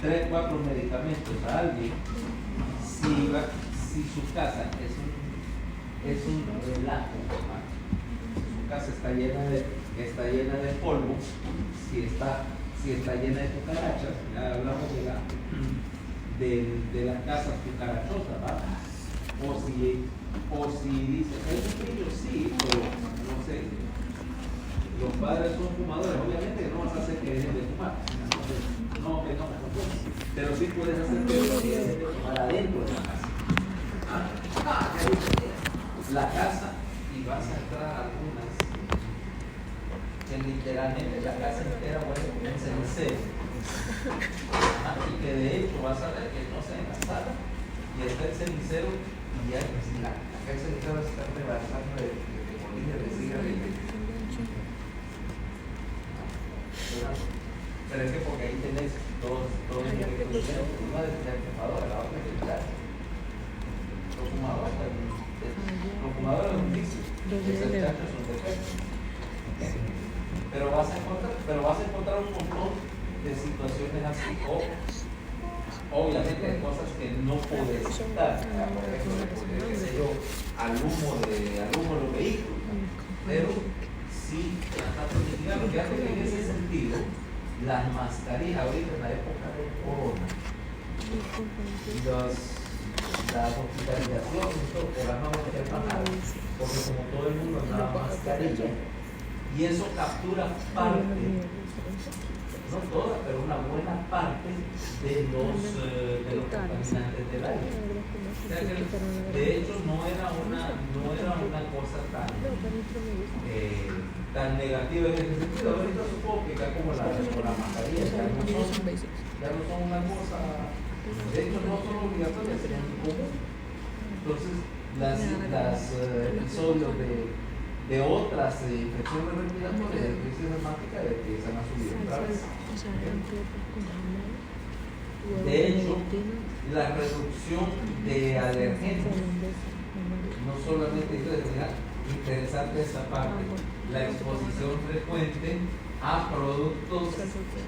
3, 4 medicamentos a alguien si su casa es un relajo. Su casa está llena de polvo, si está llena de cucarachas. Ya hablamos de las casas cucarachosas, ¿va? O si dice, es un niño, sí, pero no sé, los padres son fumadores, obviamente no vas a hacer que dejen de fumar, no, pero sí puedes hacer que dejen de fumar adentro de la casa. ¿Ah? y vas a entrar a algunas que literalmente la casa entera huele como un cenicero. Y que de hecho vas a ver que no se en la sala y está el cenicero y ya acá el cenicero está rebasando de bolillas de cigarrillos. Pero es que porque ahí tenés dos electrodos, una de la quemadora, la otra que está los fumadores es un vicio, esos chachos son defectos. Pero vas a encontrar un montón de situaciones así, o obviamente hay cosas que no puedes quitar, por ejemplo, qué sé yo, al humo de los vehículos, pero sí está protegida. Fíjate que en ese sentido, las mascarillas ahorita en la época del corona, las hospitalizaciones, por las no meter nada, porque como todo el mundo andaba mascarilla, y eso captura parte, no toda, pero una buena parte de los contaminantes del aire. O sea que, de hecho, no era una cosa tan negativa en ese sentido. Ahorita supongo que ya como la mascarilla ya no son una cosa, de hecho no son obligatorias, serían común. Entonces, las episodios de otras infecciones respiratorias, de crisis reumática, empiezan a subir otra vez. De hecho, la reducción de alergenos, no solamente interesante esta parte, la exposición frecuente a productos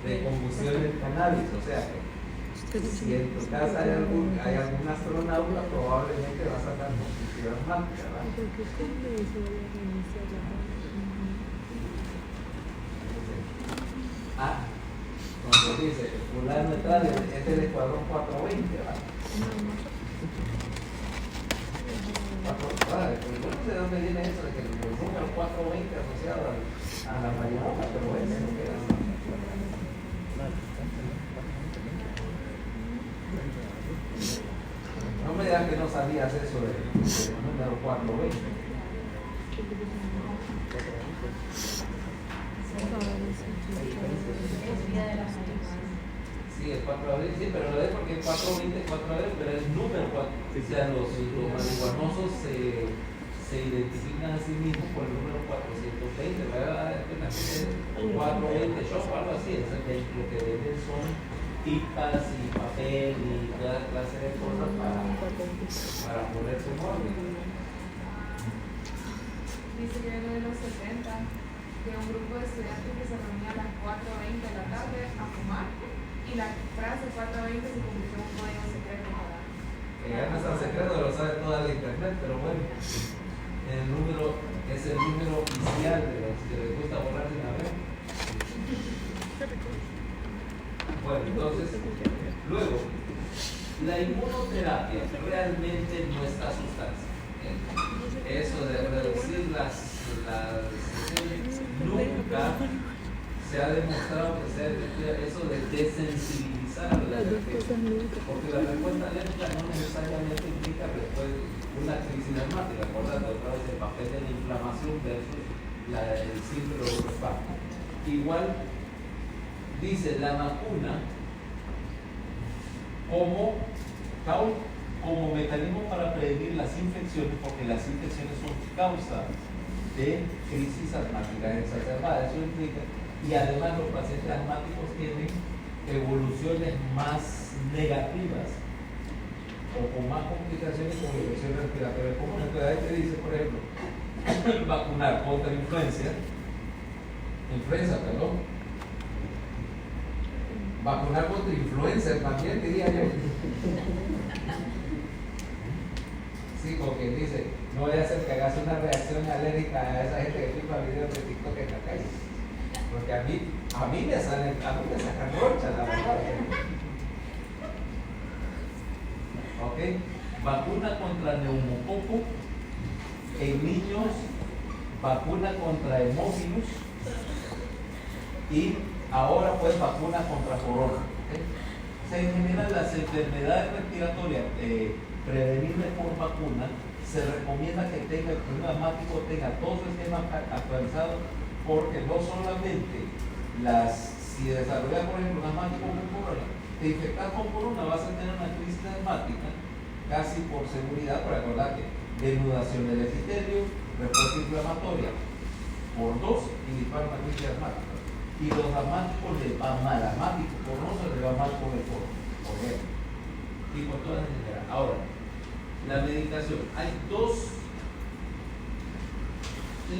de combustión del cannabis, o sea que si en tu casa hay algún astronauta, probablemente va a sacar combustión reumática, ¿verdad? Cuando dice, fulano tal, este es el escuadrón 420, ¿verdad? Yo no sé de dónde viene eso, de que el número 420 asociado a la marihuana, pero ese no queda. No me digas que no sabías eso del número 420. Sí, el 4 de abril, sí, pero lo es porque el 420 es 4 de abril, pero el número 4, o sea, los marihuanosos se identifican a sí mismos por el número 420, ¿verdad? 420 shop o algo así, lo que venden son pipas y papel y toda clase de cosas para ponerse en orden. Dice que en los 70, de un grupo de estudiantes que se reunía a las 4:20 de la tarde a fumar, y la frase 4:20 se convirtió en un código secreto. Ya no es tan secreto, lo sabe toda la internet, pero bueno, el número es el número oficial de los que les gusta borrar sin haber. Bueno, entonces, luego, la inmunoterapia realmente no está sustancia. Eso de reducir las sesiones nunca se ha demostrado que sea eso de desensibilizar a la respuesta, porque la respuesta alérgica no necesariamente implica una crisis reumática. Acordate otra vez el papel de la inflamación versus el síndrome reumático. Igual dice la vacuna como mecanismo para prevenir las infecciones, porque las infecciones son causa de crisis asmáticas exacerbadas. Eso implica, y además los pacientes asmáticos tienen evoluciones más negativas o con más complicaciones como infecciones respiratorias comunes. Entonces ahí te dice, por ejemplo, vacunar contra influenza, vacunar contra influenza también, diría yo. Sí, porque dice, no voy a hacer que hagas una reacción alérgica a esa gente que filma videos de TikTok en la calle. Porque a mí me sacan ronchas, la verdad. Ok, vacuna contra neumococo en niños, vacuna contra hemófilos y ahora pues vacuna contra corona. ¿Okay? Se en general las enfermedades respiratorias prevenibles por vacuna se recomienda que tenga el problema asmático, tenga todo su esquema actualizado, porque no solamente si desarrollas, por ejemplo, un asmático con corona, te infectas con corona, vas a tener una crisis asmática casi por seguridad, para acordarte, denudación del epitelio, respuesta inflamatoria por 2 y dispara una crisis asmática. Y los asmáticos les va mal, asmático coronoso les va mal con el coro, por ejemplo, y por todas las general. Ahora, la medicación, hay 2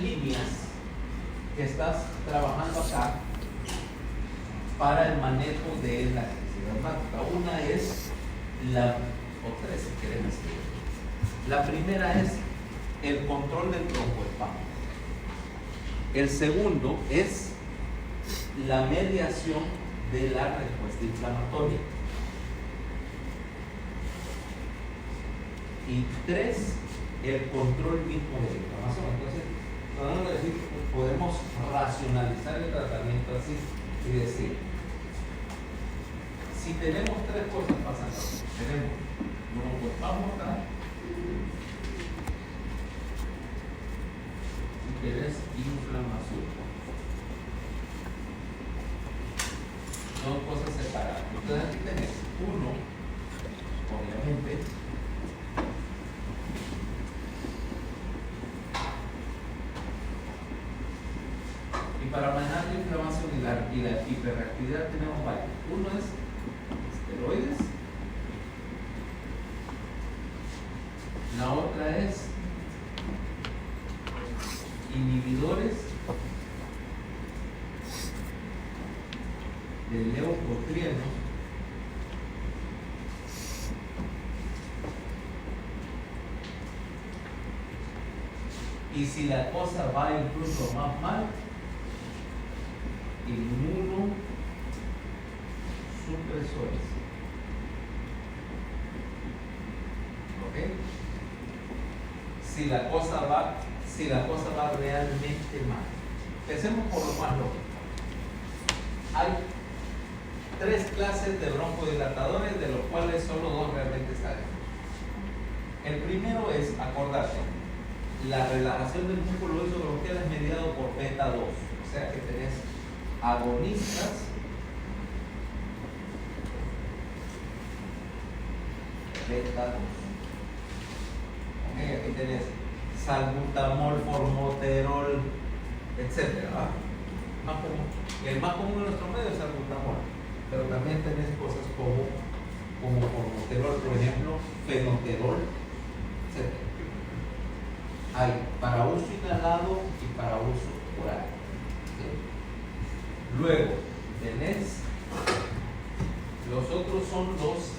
líneas que estás trabajando acá para el manejo de la crisis asmática. Una es o 3 si queremos decir. La primera es el control del broncoespasmo. El segundo es la mediación de la respuesta inflamatoria. Y 3, el control mismo de la inflamación. Entonces, podemos racionalizar el tratamiento así y decir, si tenemos 3 cosas pasando, tenemos broncoespasmo acá, y tenés inflamación. 2 cosas separadas. Entonces aquí tenés uno, obviamente, y para manejar la inflamación y la hiperreactividad tenemos varios. Uno es esteroides, la otra es inhibidores de leucotrienos y si la cosa va incluso más mal, inmunosupresores. ¿Ok? Si la cosa va realmente mal. Empecemos por lo más lógico. Hay 3 clases de broncodilatadores, de los cuales solo 2 realmente sabemos. El primero es, acordarte, la relajación del músculo isobronquial es mediado por beta 2, o sea que tenés agonistas beta 2. Okay, aquí tenés salbutamol, formoterol, etc. El más común en nuestro medio es salbutamol, pero también tenés cosas como formoterol, por ejemplo, fenoterol, etc. Hay para uso inhalado y para uso oral. ¿Sí? Luego tenés, los otros son los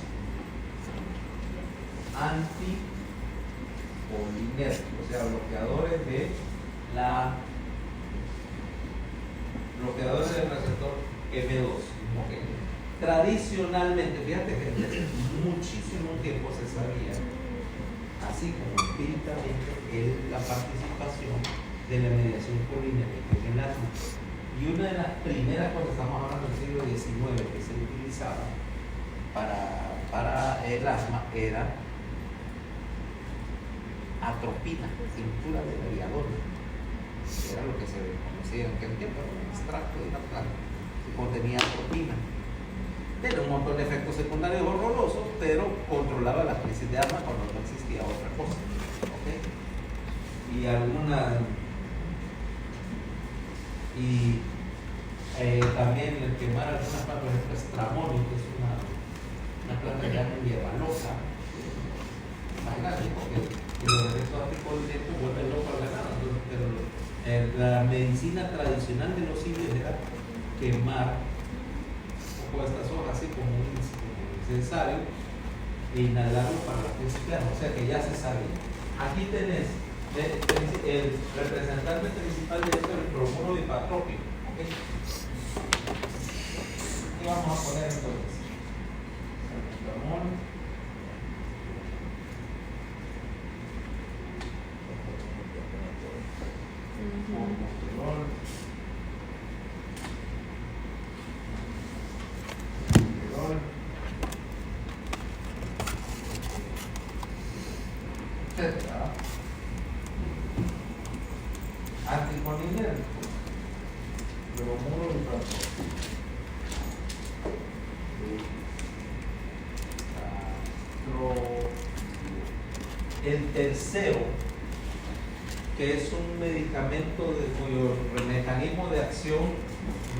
anticolinérgicos, o sea, bloqueadores del receptor M2. Okay. Tradicionalmente, fíjate que desde muchísimo tiempo se sabía, así como empíricamente, la participación de la mediación colinérgica en el asma. Y una de las primeras cosas, estamos hablando del siglo XIX, que se utilizaba para el asma era atropina, cintura de mediador. Era lo que se conocía en aquel tiempo, un extracto de una planta que contenía atropina. Tenía un montón de efectos secundarios horrorosos, pero controlaba la crisis de asma cuando no existía otra cosa. ¿Okay? También el quemar algunas plantas, por ejemplo, estramonio, que es una planta ya medievalosa. Imagínate, porque los efectos anticolinérgicos vuelven loco al ganado. Pero la medicina tradicional de los indios era quemar un poco de estas hojas así como un incensario e inhalarlo para la crisis de asma. O sea que ya se sabía. Aquí tenés el representante principal de esto, el bromuro dipatrópico. ¿Okay? Y vamos a poner entonces el bromuro. Etcétera. anticolinérgico, bromuro y el tercero, que es un medicamento cuyo mecanismo de acción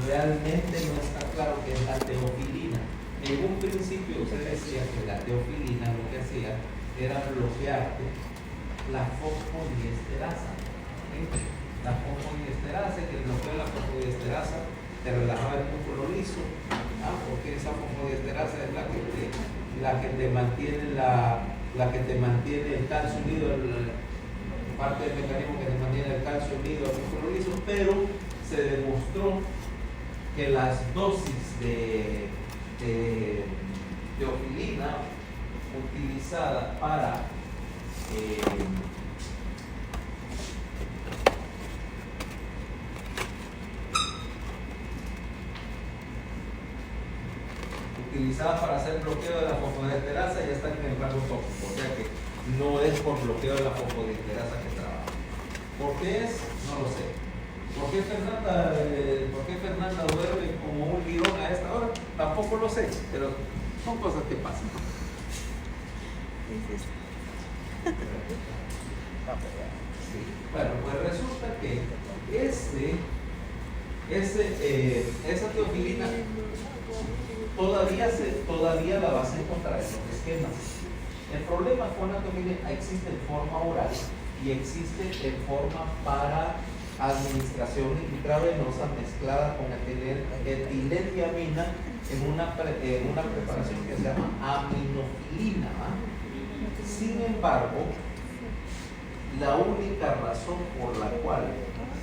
realmente no está claro, que es la teofilina. En un principio se decía que la teofilina lo que hacía era bloquearte la fosfodiesterasa. ¿Sí? La fosfodiesterasa, que el bloqueo de la fosfodiesterasa te relajaba el músculo liso, porque esa fosfodiesterasa es la que te mantiene la que te mantiene el calcio unido, parte del mecanismo que te mantiene el calcio unido al músculo liso, pero se demostró que las dosis de teofilina utilizada para hacer bloqueo de la fosfodiesterasa ya están en el rango tóxico, o sea que no es por bloqueo de la fosfodiesterasa que trabaja. ¿Por qué es? No lo sé. ¿Por qué Fernanda duerme como un lirón a esta hora? Tampoco lo sé, pero son cosas que pasan. Sí. Bueno, pues resulta que esa teofilina todavía la vas a encontrar en los esquemas. El problema con la teofilina existe en forma oral y existe en forma para administración intravenosa mezclada con etiletiamina en una preparación que se llama aminofilina. Sin embargo, la única razón por la cual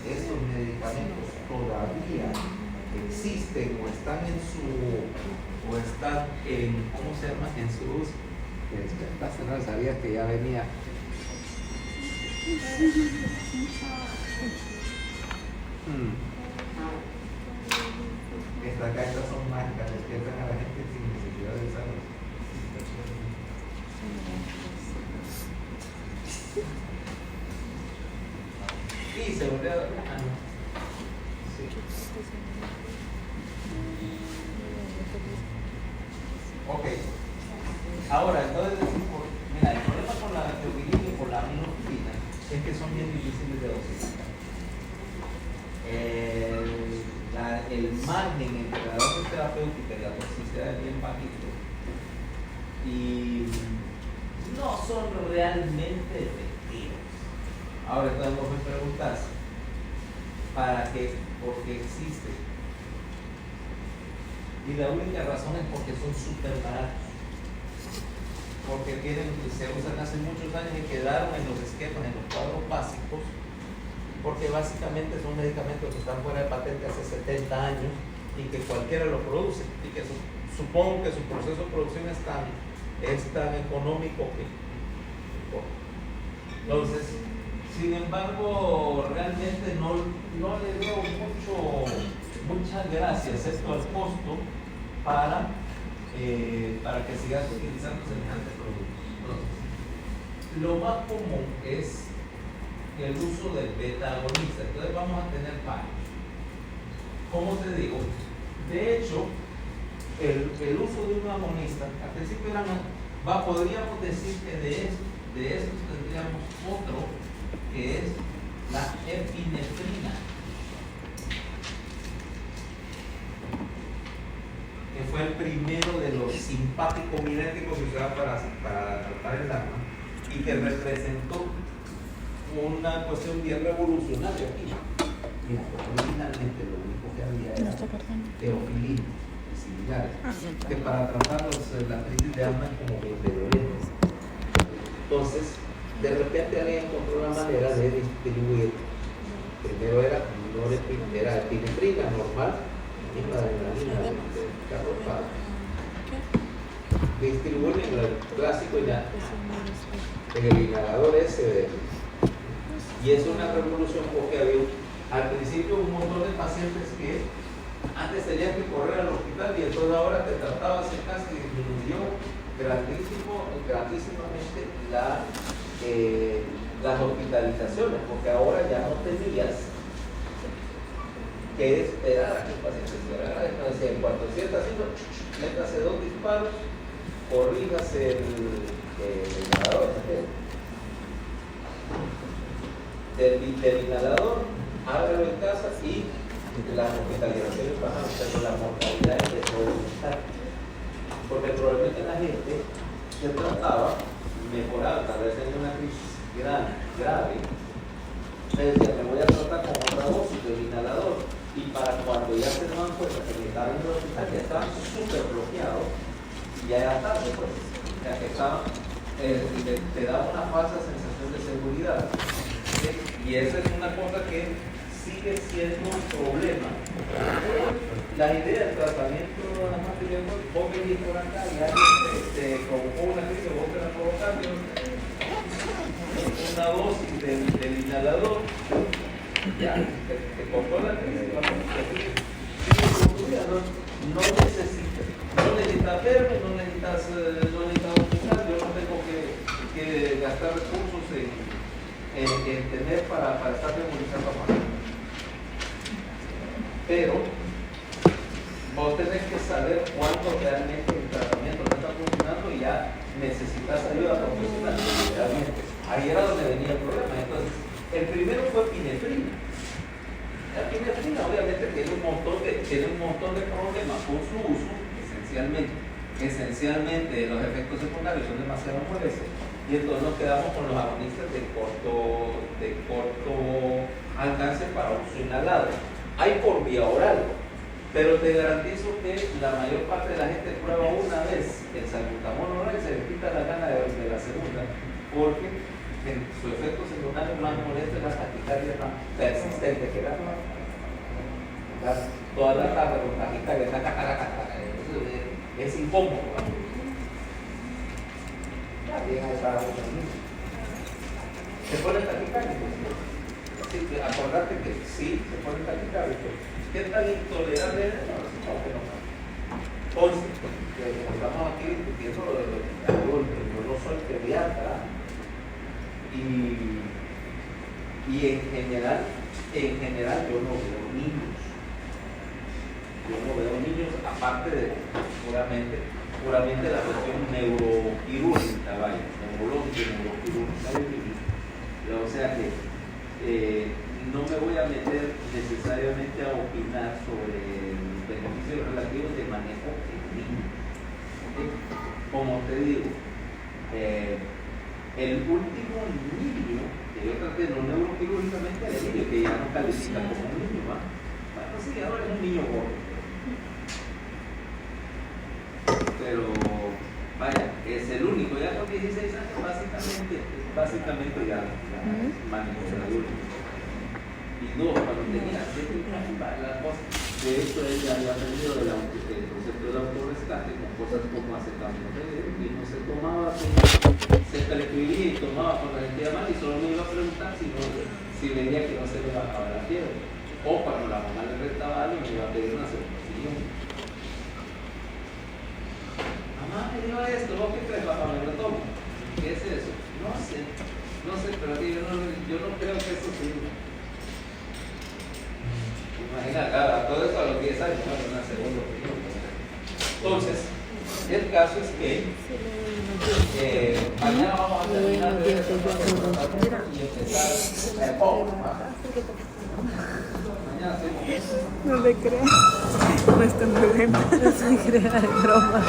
estos medicamentos todavía existen o están en ¿cómo se llama? En su uso. No sabía que ya venía. Estas son mágicas, despiertan a la gente sin necesidad de usarlas. Y se volvió a dormir. Sí. Ok. Ahora, entonces decimos, mira, el problema con la teofilina y con la aminofilina es que son bien difíciles de dosificar. El margen entre la dosis terapéutica y la toxicidad es bien bajito. Y no son realmente efectivos. Ahora entonces vos me preguntás, ¿para qué? ¿Por qué existe? Y la única razón es porque son súper baratos. Porque se usan hace muchos años y quedaron en los esquemas, en los cuadros básicos, porque básicamente son medicamentos que están fuera de patente hace 70 años y que cualquiera lo produce, y que supongo que su proceso de producción es tan económico que... Entonces, sin embargo, realmente no le veo muchas gracias, excepto al costo, para que sigas utilizando semejante producto. Entonces, lo más común es el uso del beta-agonista. Entonces vamos a tener varios. ¿Cómo te digo? De hecho, el uso de un agonista, al principio podríamos decir que de estos tendríamos otro, que es la epinefrina, que fue el primero de los simpáticos miméticos que usaban para tratar el asma y que representó una cuestión bien revolucionaria aquí. Mira, originalmente lo único que había era teofilina y similares, que para tratar la crisis de asma es como bien violento. Entonces, de repente alguien encontró una manera de distribuir. Primero era epinefrina normal, misma adrenalina de Carlos Paz. Distribuyen el clásico ya en el inhalador ese. Y es una revolución porque había al principio un montón de pacientes que antes tenían que correr al hospital y entonces ahora te tratabas en casa y disminuyó grandísimamente las hospitalizaciones, porque ahora ya no tenías que es esperar a que el paciente se haga. Entonces, en cuanto sienta así, métase 2 disparos, corríjase el inhalador, del inhalador, hágalo en casa y las hospitalizaciones bajan, pero la mortalidad es de aumentar. Porque probablemente la gente se trataba, mejoraba, tal vez tenía una crisis grave, se decía, me voy a tratar con otra dosis del inhalador, y para cuando ya se daban cuenta que necesitaban ir al hospital, ya estaban súper bloqueados, y ya era tarde, pues, ya que estaban, te daba una falsa sensación de seguridad. ¿Sí? Y esa es una cosa que sigue siendo un problema. La idea del tratamiento de la materia, vos venís por acá y alguien te provocó una crisis, vos te la provocaste, una dosis del inhalador, ya, te cortó la crisis, no necesitas verme, no necesitas hospital, yo no tengo que gastar recursos en tener para estar memorizando más. Pero vos tenés que saber cuándo realmente el tratamiento no está funcionando y ya necesitas ayuda profesional. Realmente. Ahí era donde venía el problema. Entonces, el primero fue epinefrina. La epinefrina obviamente tiene un montón de problemas con su uso, esencialmente los efectos secundarios son demasiado molestos. Y entonces nos quedamos con los agonistas de corto alcance para uso inhalado. Hay por vía oral, pero te garantizo que la mayor parte de la gente prueba una vez el salbutamol oral y se le quita la gana de la segunda, porque su efecto secundario más molesto es la taquicardia persistente, que era toda la tarde con taquicardia, es incómodo. Se pone taquicardia. Sí, acordate que sí, se pone taquicardia. ¿Qué tan intolerable es? No. Entonces, estamos aquí discutiendo lo de yo no soy pediatra y en general yo no veo niños. Yo no veo niños aparte de puramente la cuestión neuroquirúrgica, vaya, neurológica, neuroquirúrgica. O sea que no me voy a meter necesariamente a opinar sobre los beneficios relativos de manejo en niños. Como te digo, el último niño que yo traté no neuroquirúrgicamente era el niño que ya no califica como un niño, ¿va? Bueno, sí, ahora es un niño gordo. Pero vaya, es el único, ya con 16 años básicamente ya manejo seguro. Y dos, cuando tenía 7 años, la cosa, de hecho él ya había aprendido el concepto del autorrescate con cosas como acetaminofén, y no se tomaba, se prescribía y tomaba cuando le sentía mal y solo me iba a preguntar si veía que no se le bajaba la fiebre, o cuando la mamá le restaba algo me iba a pedir una segunda. Mamá me dio esto, ¿vos qué crees, papá? Me lo tomo. ¿Qué es eso? No sé, pero aquí yo no creo que eso sirva. Imagina, a todo esto a los 10 años, ¿no? Una segunda opinión. Entonces, el caso es que mañana vamos a terminar de eso y empezar mañana sí. No le creas. No está muy bien. No se crea, es broma.